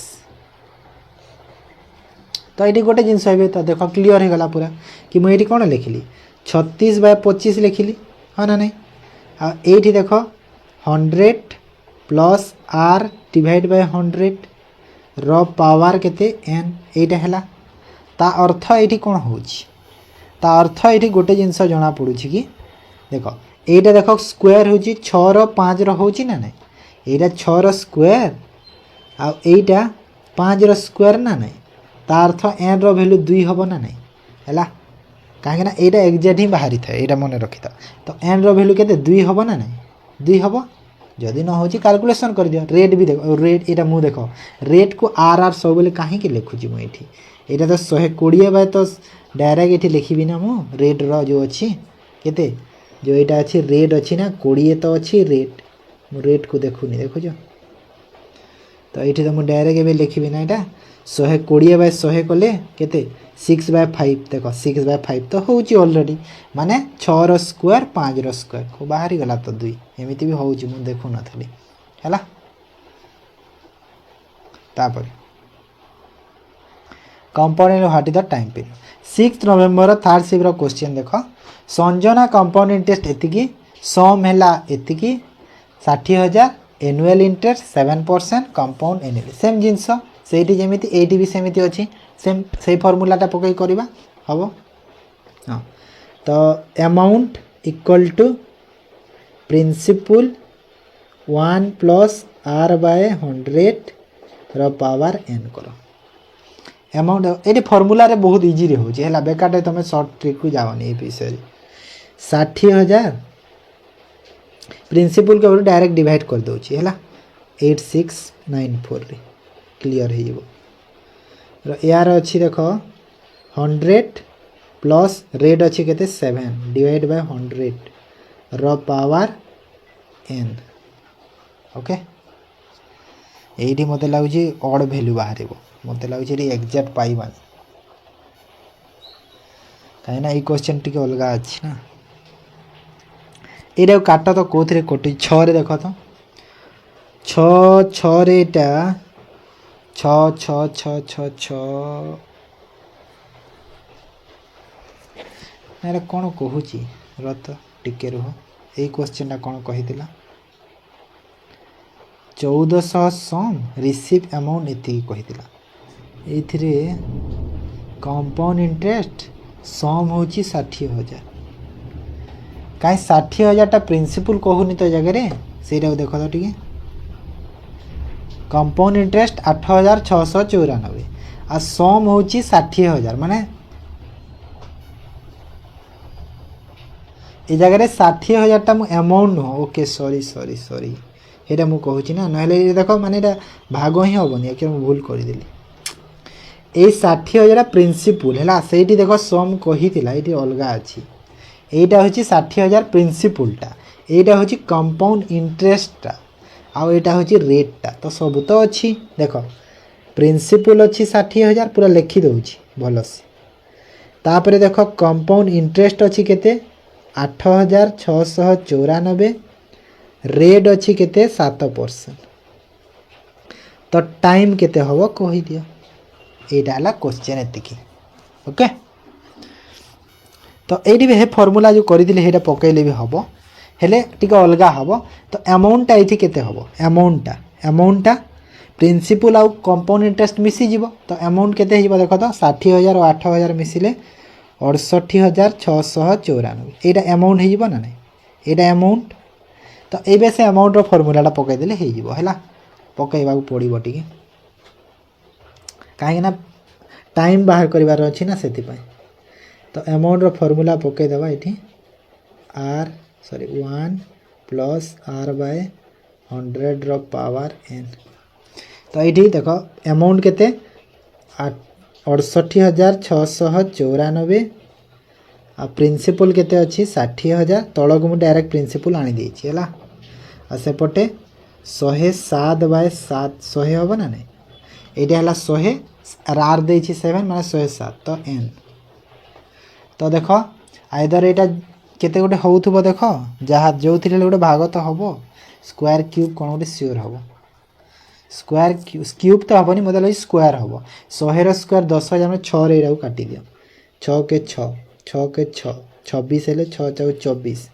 A: तो ये गोटे जिनस तो देख क्लीयर हो गला पूरा कि मुझे कौन लिखिली 36 बाय 25 लिखिली हाँ ना नहीं ये देख 100 प्लस r डिवाइड बाय 100 रो पावर केते n एटा हैला ता अर्थ ये कौन होची ता अर्थ ये गोटे जिनस जना पड़ू कि देख यहाँ देख स्क्वायर हूँ 6 रो 5 रो होची ना नहीं यहाँ 6 रो स्क्वायर आईटा 5 रो स्क्वायर ना नहीं ता अर्थ n रो वैल्यू 2 हम ना नहीं है कहीं यहाँ एक्जाक्ट ही बाहरी था यहाँ मन रखी था तो n रो वैल्यू केते 2 हम ना नहीं 2 हम जदि न हो कैलकुलेशन कर दियो रेट भी देख रेट यहाँ मुझे देख रेट को r सब बोले कहीं लिखुची मुझे यहाँ तो 120 बाय तो डायरेक्ट ये लिखी ना मु रेट रो जो अच्छी केते जो यहाँ अच्छी रेट अच्छी ना 20 तो अच्छी रेट मु रेट को देखुनी देखुच तो ये तो मुझे डायरेक्ट एवं लिखी ना यहाँ 120/100 कले केते 6/5 देख 6/5 तो हूँ ऑलरेडी माने 6 स्क्वायर 5 स्क्वायर को बाहरी गला तो 2 एमती भी हूँ मुझे देखु नी है compound what is the time period 6 नवेम्बर 3rd शिफ्ट क्वेश्चन देख संजना कंपाउंड इंटरेस्ट एतिकी सम है एतिकी 60,000 annual interest 7% compound annual same जिनस से भी सेमती अच्छी सेम से फर्मूलाटा पकई करवा हम हाँ तो amount equal to principal 1 + r/100 ର पावर n कर अमाउंट ये फर्मूला रे बहुत इजी रे हो है बेकार तुम सर्ट ट्रिक को जाओनी ये विषय 60,000 प्रिंसिपल के डायरेक्ट डिवाइड कर दूची है 8694 रे क्लियर हो यार अच्छी देख 100 प्लस रेट अच्छी केते 7 डिवाइड बाय 100 ର पावर n ओके यही मत लगुच ऑड वैल्यू बाहर मत लगुच एक्जाक्ट पाइबानी कहीं क्वेश्चन टी अलग अच्छी ना ये काट तो कौन कटु 6 रे देख तो 6 रे एटा 6 6 6 6 6 ना कौन कहूँ रत टिके रुह यही क्वेश्चन कौन कही 1400 सम रिसीव अमाउंट ये कही ये कंपाउंड इंटरेस्ट सम हूँ 60,000 कहीं 60,000 प्रिंसिपल कहूनी तो जगह से देख तो टे कंपाउंड इंटरेस्ट 8,694 आ सम हूँ 60,000 माने ये जगह 60,000 मु अमाउंट नुह ओके सॉरी सॉरी सॉरी ये मुझे कहूँ ना ना देख माने भाग ही हेनी एक्चुअली मुझे भूल करदेली ये 60,000 प्रिंसिपल है से देख सम कही ये अलग अच्छी यहीटा हूँ 60,000 प्रिंसिपलटा यहीटा हूँ कंपाउंड इंटरेस्टा आउ यहाँ हूँ रेटा तो सब तो अच्छी देख प्रिंसिपल अच्छी 60,000 पूरा लिखी दूँ भलसे तापर देख कंपाउंड इंटरेस्ट अच्छी केते 8,694 रेट अच्छी केते 7% तो टाइम केते हबो कहि दियो एटा हला क्वेश्चन एतिकी ओके तो एडी भी फॉर्मूला जो करदिले हेटा पकैले भी हबो हेले टिके अलगा हबो तो अमाउंट एठी केते हबो अमाउंट प्रिंसिपल आउ कंपाउंड इंटरेस्ट मिसी जीवो तो अमाउंट केते हिबो देखो तो 60,000 और 8,000 मिसिले 68,694 एटा अमाउंट हिबो ना नै एटा अमाउंट तो ये से अमाउंट रो फॉर्मूलाटा पकईदेले है पकईवा पड़ो टी कहीं टाइम बाहर करार अच्छी ना से तो अमाउंट रो फॉर्मूला पकईदेवा ये r 1 + r/100 रो पावर n तो ये देख अमाउंट केते 68,694 आ प्रिंसिपल केते अच्छी 60,000 तलक मुझे डायरेक्ट प्रिंसिपल आनी देछि है आ सेपटे 107/7 100 हम ना नहीं ये है 100 आर देछि 7 माने 107 तो n तो देख आइदर यहाँ केते गोटे होउथबो देख जहाँ जो गोटे भाग तो हम स्क्वायर क्यूब कौन गोटे सियोर हम स्क्वायर क्यूब तो हेनी मतलब लगे स्क्वायर हम 100 स्क्वायर 10,000 में 6 रे काटी दियो 6 के 6 6 के 6 26 हेले 6 4 24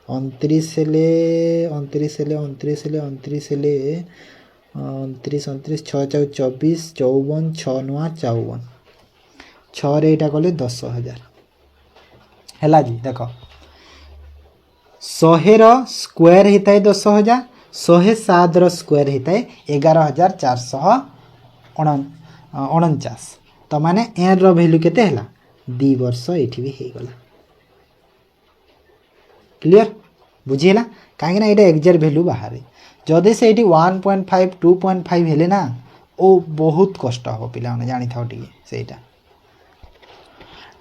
A: 29 हेले 29 हेले 29 हेले 29 हेले 29 29 6 4 24 54 6 9 54 6 रे एटा कले 10,000 हैला जी देख 100 रो स्क्वायर होता है 10,000 107 रो स्क्वायर होता है 11,449 तो माने एन रो वैल्यू केते हैला 2 वर्ष ये भी हो गला क्लियर बुझीला कहीं ना ये एक्जाक्ट वैल्यू बाहर जदि से 1.5 2.5 हेले ना ओ बहुत कष्ट हम पिला जानी था टे से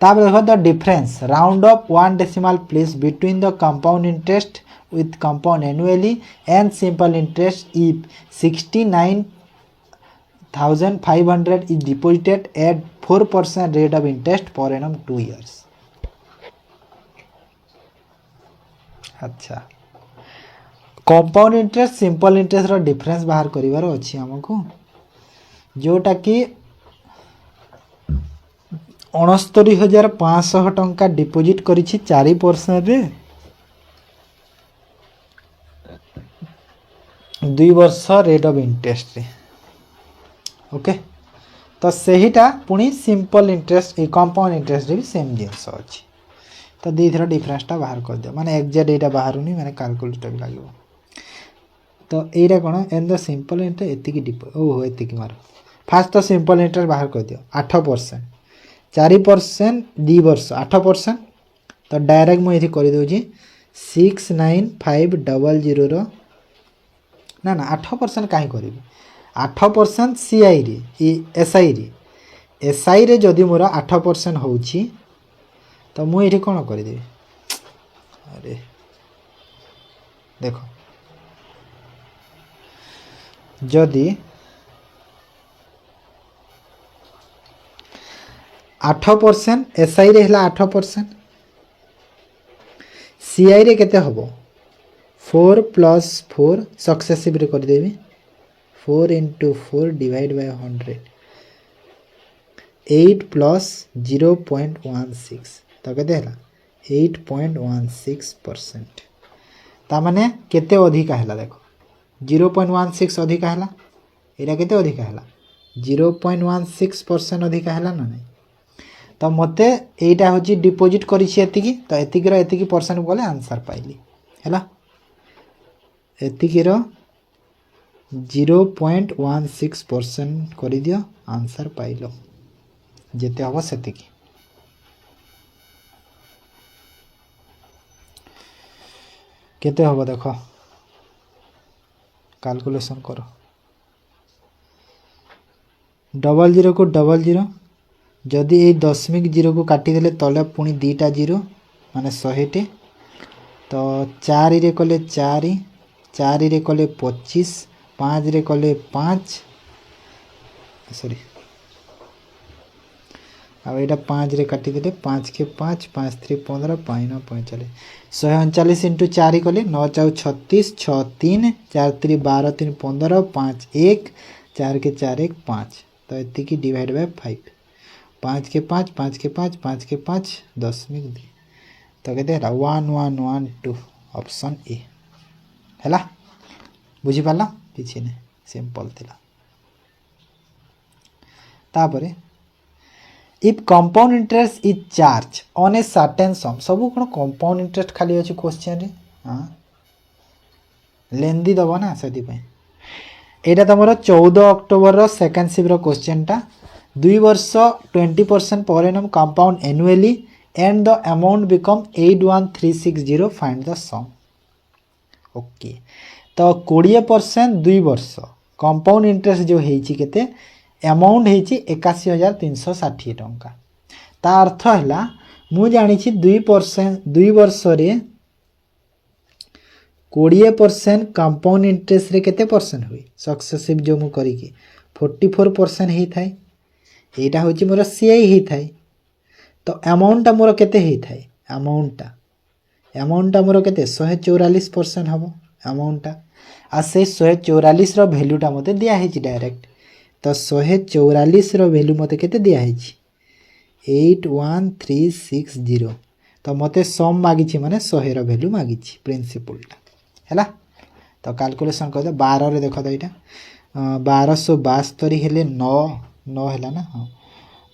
A: तापर देखो the difference round up 1 decimal place between the compound interest with compound annually and simple interest if 69,500 is deposited at 4% rate of interest per annum 2 years. अच्छा कंपाउंड इंटरेस्ट सिंपल इंटरेस्ट रो डिफरेंस बाहर करिवार अछि हमकु जोटा कि 69,500 टंका deposit करिछि 4% रे 2 वर्ष rate of interest रे okay तो सहीटा पुणी सिंपल इंटरेस्ट कंपाउंड इंटरेस्ट रे भी सेम जिनस अछि तो दी थरा डिफरेंसटा बाहर कर दियो माने एग्जैक्ट एटा बाहर नहीं माने कैलकुलेटर भी लागो तो एटा cone and the simple interest एति की डिपो ओहो एति की मारो फास्ट तो सिंपल इंटरेस्ट बाहर कर दियो 8% 4% 2 वर्ष 8% तो डायरेक्ट मु एथि कर दउ जी 69500 रो ना ना 8% काहे करिवि 8% सीआई रे एसआई रे जदि मोर 8% होउची तो मु एठी कोन कर देबी अरे देखो जदि 8% एसआई रे हला 8% सीआई रे केते हबो 4 + 4 सक्सेसिव रे कर देबी 4 × 4 डिवाइड बाय 100 8 + 0.16 तो केते हला 8.16% ता माने केते अधिका हला देखो 0.16 अधिका हला एटा केते अधिका हला 0.16% अधिका हला ना नहीं तो मते एटा होची डिपॉजिट करिछि एतिकी तो एतिकी रो एतिकी परसेंट बोले आंसर पाइली हला एतिकी रो 0.16% कर दियो आंसर पाइलो जेते हबो सेतिकी केते हबो देखो कैलकुलेशन करो 00 को 00 जदि ए 0.0 को काटी देले तले पुनी दीटा 0 माने 100 टे तो 4 रे कले 4 4 रे कले 25 5 रे कले 5 सॉरी अब एटा 5 रे काटी देले 5 के 5 5 3 15 5 9 45 139 × 4 कले 9 4 36 6 3 4 3 12 3 15 5 1 4 के 4 1 5 तो एति की डिवाइड बाय 5 5 के 5 5 के 5 5 के 5 10 तो केते हला 1112 ऑप्शन ए हला बुझी पाला किछि नै सिंपल थिला तापरे if compound interest is charge on a certain सम सब कोन कंपाउंड इंटरेस्ट खाली अछि क्वेश्चन रे हां लेंदी दबो ना सदी पे एटा तमरो 14 अक्टोबर रो सेकंड शिफ्ट रो क्वेश्चन ता 2 वर्ष 20% per annum compound annually and the amount become 81360 find the sum okay तो 20% 2 वर्ष कंपाउंड इंटरेस्ट जो हेची केते अमाउंट हेची 81360 टंका ता अर्थ हला मु जानि छी 2% 2 वर्ष रे 20% कंपाउंड इंटरेस्ट रे केते परसेंट होई सक्सेसिव जो मु करी की 44% हेई थाई एटा होची मोर सीआई हेई थाई तो अमाउंट टा मोर केते हेई थाई अमाउंट टा मोर केते 144% हबो अमाउंट टा आ से 144 रो वैल्यू टा मते दिया हेची डायरेक्ट तो 144 रो वैल्यू मते केते दिया हेची 81360 तो मते सम मागी छी माने 100 रो वैल्यू मागी छी प्रिंसिपल टा हैला तो कैलकुलेशन कर दे 12 रे देखो तो एटा 1272 हेले 9 हैला ना हां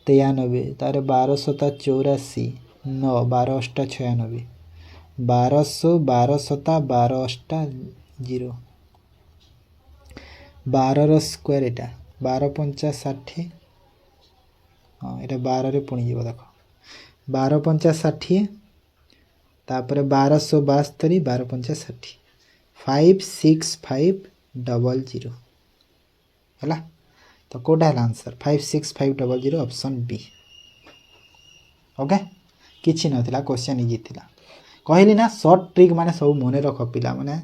A: 93 तारे 1284 9 12 8 96 1200 12 7 12 8 0 12 रो स्क्वायर एटा 12 50 60 हां एटा 12 रे पुणी जीव देखो 12 50 60 तापर 1272 12 50 60 56500 हैला तो कोडा है आंसर 56500 ऑप्शन बी ओके किछि नथिला क्वेश्चन इजी थिला कहली ना शॉर्ट ट्रिक माने सब मने रख पिला माने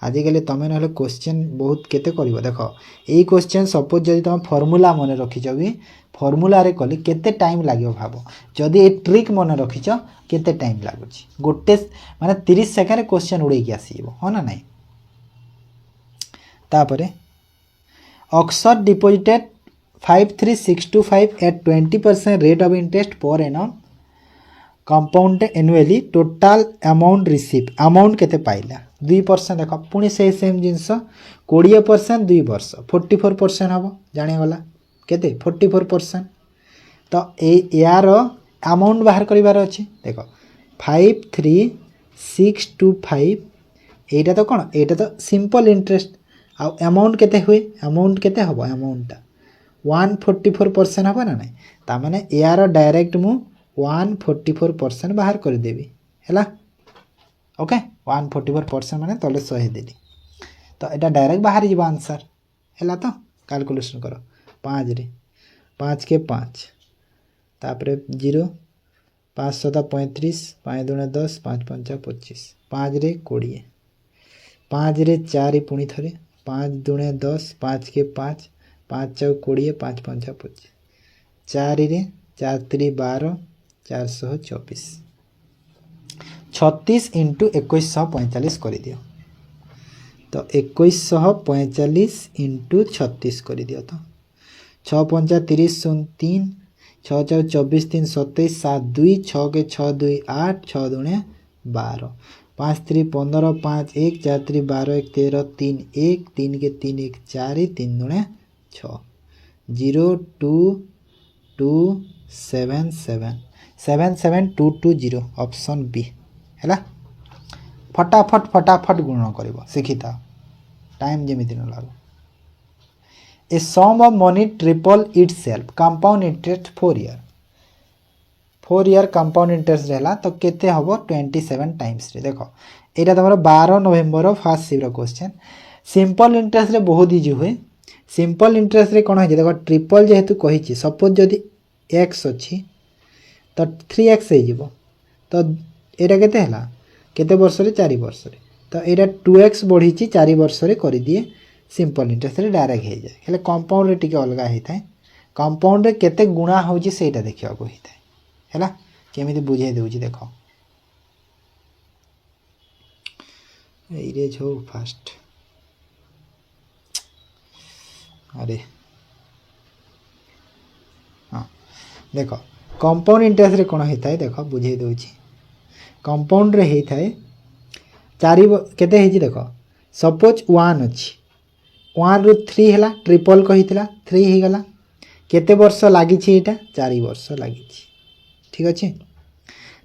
A: आजिकल तुम ना क्वेश्चन बहुत केते करिवो देखो एई क्वेश्चन सपोज जदि तुम फॉर्मूला मने रखिछ भी फॉर्मूला रे कली केते टाइम लागियो भाबो जदि ए ट्रिक मने रखिछ केते टाइम लागुची गोटे माने 30 सेकंड क्वेश्चन उड़े के आसीबो हो ना नहीं तापरे Oxford deposited 53625 at 20% rate of interest per annum compound annually total amount receive amount केते पाइला 2% देख पुणी से सेम जिनस 20% 2 वर्ष 44% हम जाने वाला केते 44% तो यार अमाउंट बाहर करिवार अछि देख 53625 एटा तो कोन एटा तो सिंपल इंटरेस्ट आ अमाउंट केते हुए अमाउंट केते हबो अमाउंट 144% हम ना नहीं ता माने यार डायरेक्ट मु 144% बाहर कर देबी हैला ओके 144% माने तले 100 देली तो एटा डायरेक्ट बाहर जीव आंसर हैला तो कैलकुलेशन करो 5 रे 5 के 5 तापरे 0 5 7 35 5 2 10 5 5 25 5 रे 20 5 रे 4 पुणी थरे 5 2 10 5 के 5 5 4 20 5 5 25 4 रे 4 3 12 424 36 इंटू 2145 कर दियो तो 2145 इंटू 36 कर दियो तो 6 5 30 3 6 4 24 3 27 7 2 6 के 6 2 8 6 2 12 5 3 15 5 1 4 3 12 1 13 3 1 3 के 3 1 4 3 2 6 0 2 2 7 7 7 7 2 2 0 ऑप्शन बी हैला फटाफट गुण करिवो सिखिता टाइम जेमिति न लागो a sum of money triple itself compound interest 4 year compound interest रहला तो केते हबो 27 टाइम्स रे देखो एटा तमरो 12 नवंबर first shift question simple interest रे बहुत इजी हुए सिंपल इंटरेस्ट रे कोन है देखो ट्रिपल जेहेतु कहिछि सपोज जदि x अछि तो 3x हो जिवो तो एटा केते हला केते वर्ष रे 4 वर्ष रे तो एटा 2x बढ़ी छि 4 वर्ष रे करि दिए सिंपल इंटरेस्ट रे डायरेक्ट हे जाय हेले कंपाउंड रे टिके अलगा हे थाए कंपाउंड रे केते गुणा हो छि सेटा देखिया को हे थाए हैला केमिति बुझे देउ छि देखो एरे जो फास्ट अरे हाँ देखो कंपाउंड इंटरेस्ट रे कोन हेता है देखो बुझे दउ छि कंपाउंड रे हेता है 4 केते हे छि देखो सपोज 1 अछि 1 रु 3 हला ट्रिपल कहितला 3 हे गला केते वर्ष लागि छि एटा 4 वर्ष लागि छि ठीक अछि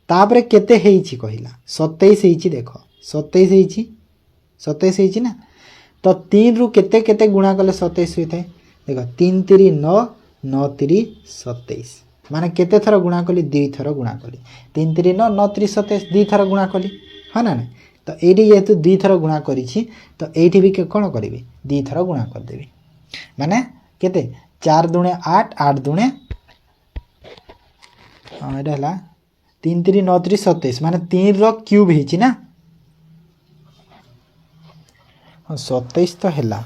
A: तापरे केते हे छि कहिला 27 हे छि देखो 27 हे छि 27 हे छि ना तो 3 रु केते केते गुणा कले 27 होइते देखो 3 3 9 9 3 27 माने केते थरो गुणा कली 2 थरो गुणा कली 3 3 9 9 3 27 2 थरो गुणा कली है ना तो एडी जेतु 2 थरो गुणा करी छी तो एठी भी कोन करबी 2 थरो गुणा कर देबी माने केते 4 दुणे 8 8 दुणे एटा हला 3 3 9 3 27 माने 3 रो क्यूब हे छी ना 27 तो हैला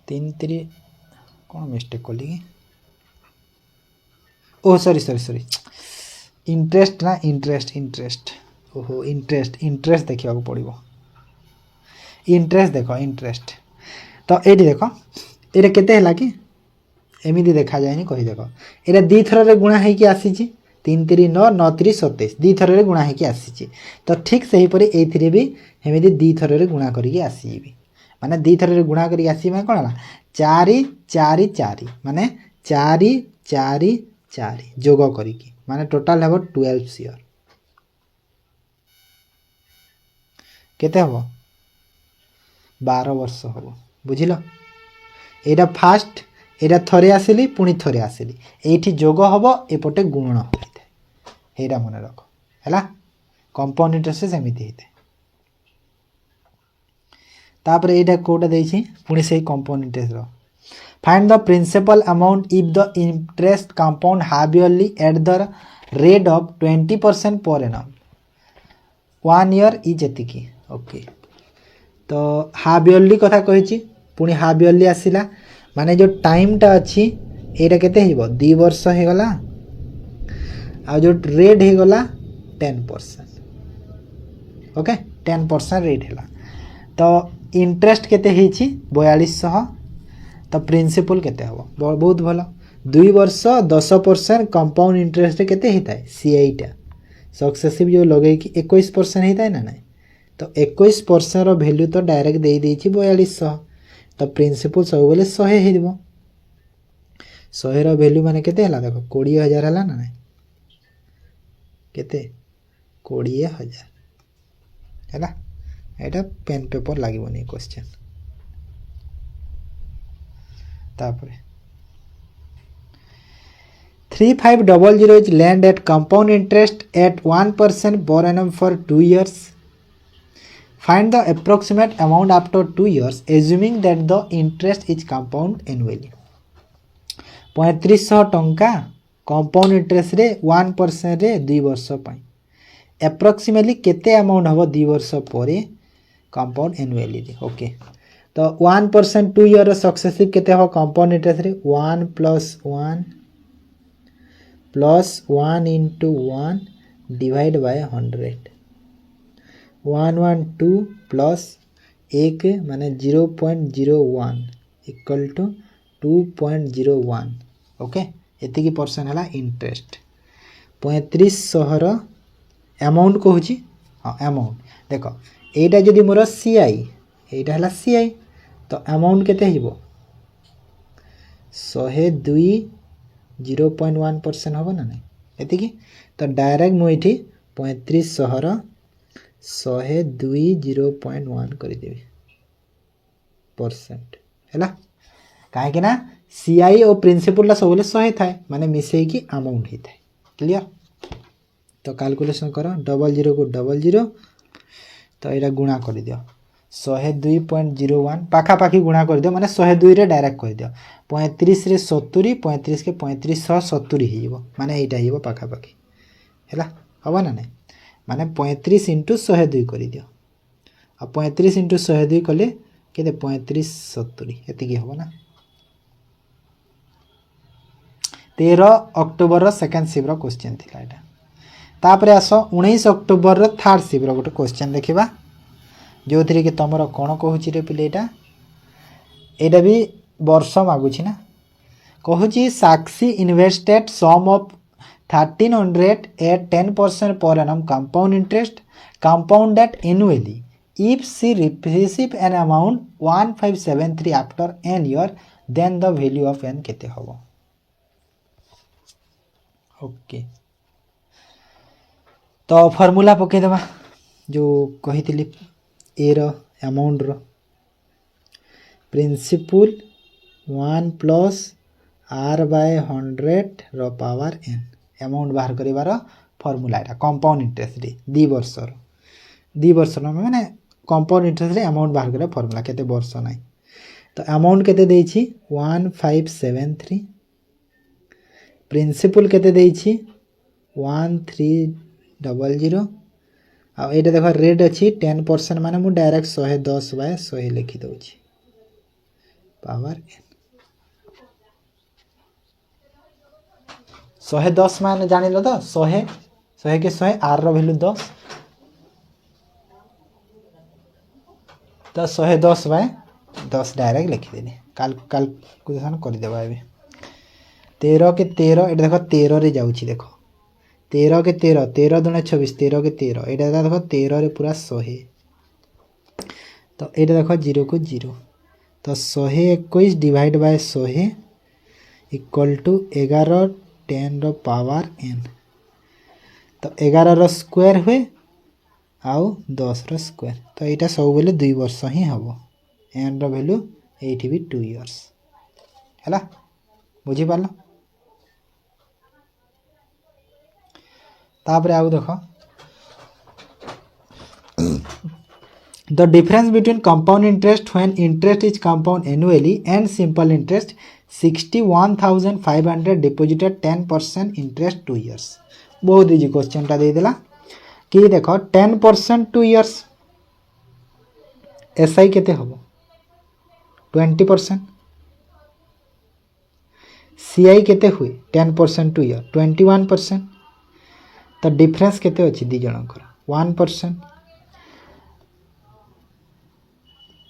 A: 3 3 कौन मिस्टेक कली ओ सॉरी इंटरेस्ट ना इंटरेस्ट ओहो इंटरेस्ट देखिया को पड़िबो इंटरेस्ट देखो इंटरेस्ट तो एडी देखो एरे केते हैला कि एमिति देखा जायनी कहि देखो एरे 2 थर रे गुणा हे कि आसी छी 3 3 9 9 3 27 2 थर रे गुणा हे कि आसी छी तो ठीक सही परे एथिरे भी हेमिति 2 थर रे गुणा करी कि आसीबी माने 2 थर रे गुणा करी आसी माने कोनला 4 4 4 माने 4 4 4 जोग करी कि माने टोटल हेबो 12 ईयर केते हबो 12 वर्ष हबो बुझिलो एटा फास्ट एटा थरे आसिली पुनी थरे आसिली एठी जोग हबो एपटे गुणन होइते हेरा मन रखो हैला कंपाउंड इंटरेस्ट सेमिति हेते तापर एटा कोटा देछि पुनी सेही कंपाउंड इंटरेस्ट रो find the principal amount if the interest compound half yearly at the rate of 20% per annum 1 year is एतिकी। ओके तो हाफ इयरली कथा कही पुणी हाफ इयरली आसला माने जो टाइमटा अच्छी एटा केते हिबो 2 वर्ष हो गला आ जो रेट हो गला 10%। ओके 10% रेट है तो इंटरेस्ट केते हिची 4200 तो प्रिंसिपल केते हबो बहुत भलो 2 वर्ष 10% कंपाउंड इंटरेस्ट केते हिताय सीआईटा सक्सेसिव जो लगे कि 21% हिताय ना नहीं तो 21% रो वैल्यू तो डायरेक्ट दे देछि 4200 तो प्रिंसिपल सब बेले 100 हेदिबो 100 रो वैल्यू माने केते हला देखो 20000 हला ना नहीं केते 20000 हला एटा पेन पेपर लागिबो नहीं क्वेश्चन तापरे 3500 is lent at compound interest at 1% per annum for 2 years. Find the approximate amount after 2 years assuming that the interest is compound annually. 3500 टंका कंपाउंड इंटरेस्ट रे 1% रे 2 वर्ष पाई एप्रोक्सीमेटली केते अमाउंट हबो 2 वर्ष परे कंपाउंड एनुअली रे। ओके तो 1% 2 ईयर सक्सेसिव केते हो कंपाउंड इंटरेस्ट रे 1 plus 1 into 1 divide by 100 112 plus 1 माने 0.01 इक्वल टू 2.01 ओके एति की परसेंट हला इंटरेस्ट 3500 अमाउंट कहूची हाँ अमाउंट देखो एटा जदि मोर सीआई एटा हला सीआई तो अमाउंट केते हिबो 102 0.1% हम ना नहीं एति तो डायरेक्ट मुझे 3500 102 0.1 करदेवी परसेंट है कहीं ना सीआई और प्रिंसिपल सब 100 थाए माने मिसई की अमाउंट ही थाए क्लियर तो कैलकुलेशन करो 00 को 00 तो यहाँ गुणा कर दियो 102.01 पाखापाखी गुणा कर दियो माने 102 रे डायरेक्ट कर दियो 35 रे 70 35 के 3570 हो माने एटा हिबो पाखापाखी हैला हबो ना नहीं माने 35 इंटू 102 कर दियो आ 35 इंटू 102 कले केते 3570 एति की हबो ना 13 अक्टोबर रो सेकंड शिफ्ट रो क्वेश्चन थिला एटा तापरे आसो 19 अक्टोबर रो थर्ड शिफ्ट रो गोटे क्वेश्चन देखिबा जो थी कि तुम कौन कहूँ रे पिले यहाँ भी वर्ष मागुची ना कहूँ साक्षी invested some of 1300 at 10% per annum compound interest compounded annually if she receive an amount 1573 after n year then the value of n केते हबो ओके तो फॉर्मूला पके देबा जो कहितली ए रो अमाउंट रो प्रिंसिपल 1 प्लस आर बाय 100 रो पावर एन अमाउंट बाहर करिवार फॉर्मूला एटा कंपाउंड इंटरेस्ट रे 2 वर्ष माने कंपाउंड इंटरेस्ट रे अमाउंट बाहर करे फॉर्मूला केते वर्ष नाही तो अमाउंट केते देछि 1573 प्रिंसिपल केते देछि 1300 आ एटा देखो रेट अच्छी 10% माने मु डायरेक्ट 110 बाय 100 लिखि दउछि पावर n 110 माने जानिलो तो 100 के 100 r रो वैल्यू 10 तो 110 बाय 10 डायरेक्ट लिखि देनी कैलकुलेशन कर देबा एबे 13 के 13 एटा देखो 13 रे जाउछि देखो 13 के 13 13 दूने 26 13 के 13 एटा देखो 13 रे पूरा 100 तो एटा देखो 0 को 0 तो 121 डिवाइड बाय 100 इक्वल टू 11 10 रो पावर n तो 11 रो स्क्वायर हुए आउ 10 रो स्क्वायर तो एटा सब बेले 2 वर्ष ही हबो n रो वैल्यू एठी भी 2 इयर्स हैला बुझी पालो तापरे आउ देखो the difference between compound interest when interest is compound annually and simple interest 61,500 deposited 10% interest 2 years. बहुत इजी क्वेश्चन टा देदेला कि देख 10% 2 इयर्स एसआई केते हम 20%, सीआई केते हुए 10% 2 इयर 21%। तो डिफरेंस केते अच्छी दी जनकर 1%।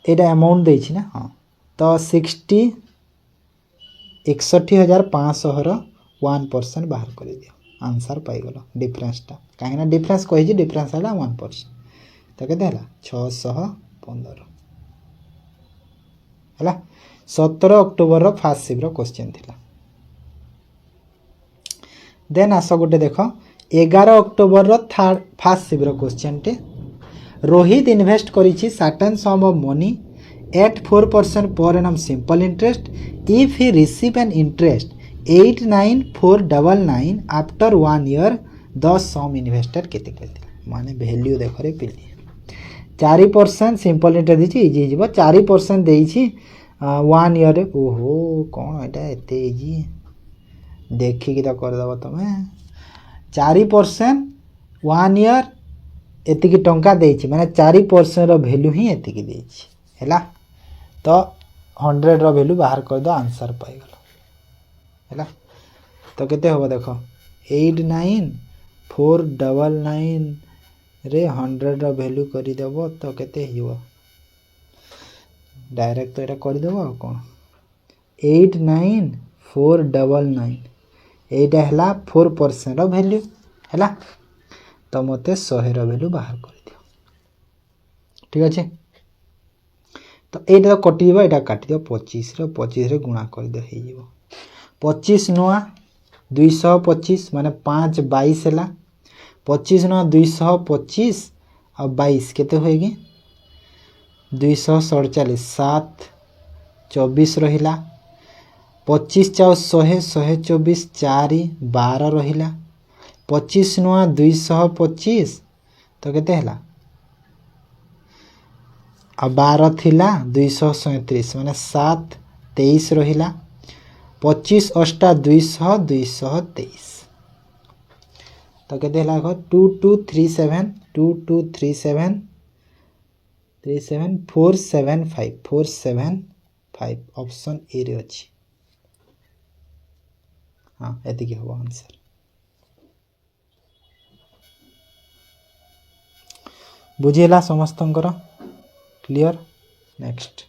A: एटा अमाउंट देछि ना हाँ तो 61,500 1% बाहर कर दियो आंसर पाइगल डिफरेंसटा कहीं डिफरेंस कही डिफरेंस है 1%। तो केते हला 615 है 17 अक्टोबर फास्ट शिफ्ट क्वेश्चन थिला। देन आस गोटे देख 11 October third first shift question टे रोहित इन्वेस्ट करिछि certain sum of money at 4% per annum simple interest if he receive an interest 89499 after 1 year the sum invested केते कहते माने वैल्यू देख रे पिली 4% सिंपल इंटरेस्ट दीची इजी जीव 4% देइछि 1 ईयर रे ओहो कोन एटा एते इजी देखि कि त कर दबो तमे 4% 1 ईयर एतिकी टंका देइछि माने 4% रो वैल्यू ही एतिकी देइछि हैला तो 100 रो वैल्यू बाहर कर दो आंसर पाई गलो हैला। तो केते होबो देखो 89499 रे 100 रो वैल्यू करि देबो तो केते हिबो डायरेक्ट तो एटा कर देबो आ कोन 89499 एटा हला 4% रो वैल्यू हैला। तो मते 100 रो वैल्यू बाहर कर दियो ठीक अछि। तो एटा कटि दिबो एटा काटि दियो 25 रे गुणा कर दियो हे जिवो 25 नुआ 225 माने 5 22 हैला 25 नुआ 225 और 22 केते होएगी 247 7 24 रहिला 25 चाउ 100 124 4 12 रहिला 25 नुआ 225 तो केते हैला आ 12 थिला 237 माने 7 23 रहिला 25 अष्टा 200 223 तो केते हैला 2237 2237 475 ऑप्शन ए रे अछि हाँ एति के हो आंसर बुझेला समस्तंकर क्लियर नेक्स्ट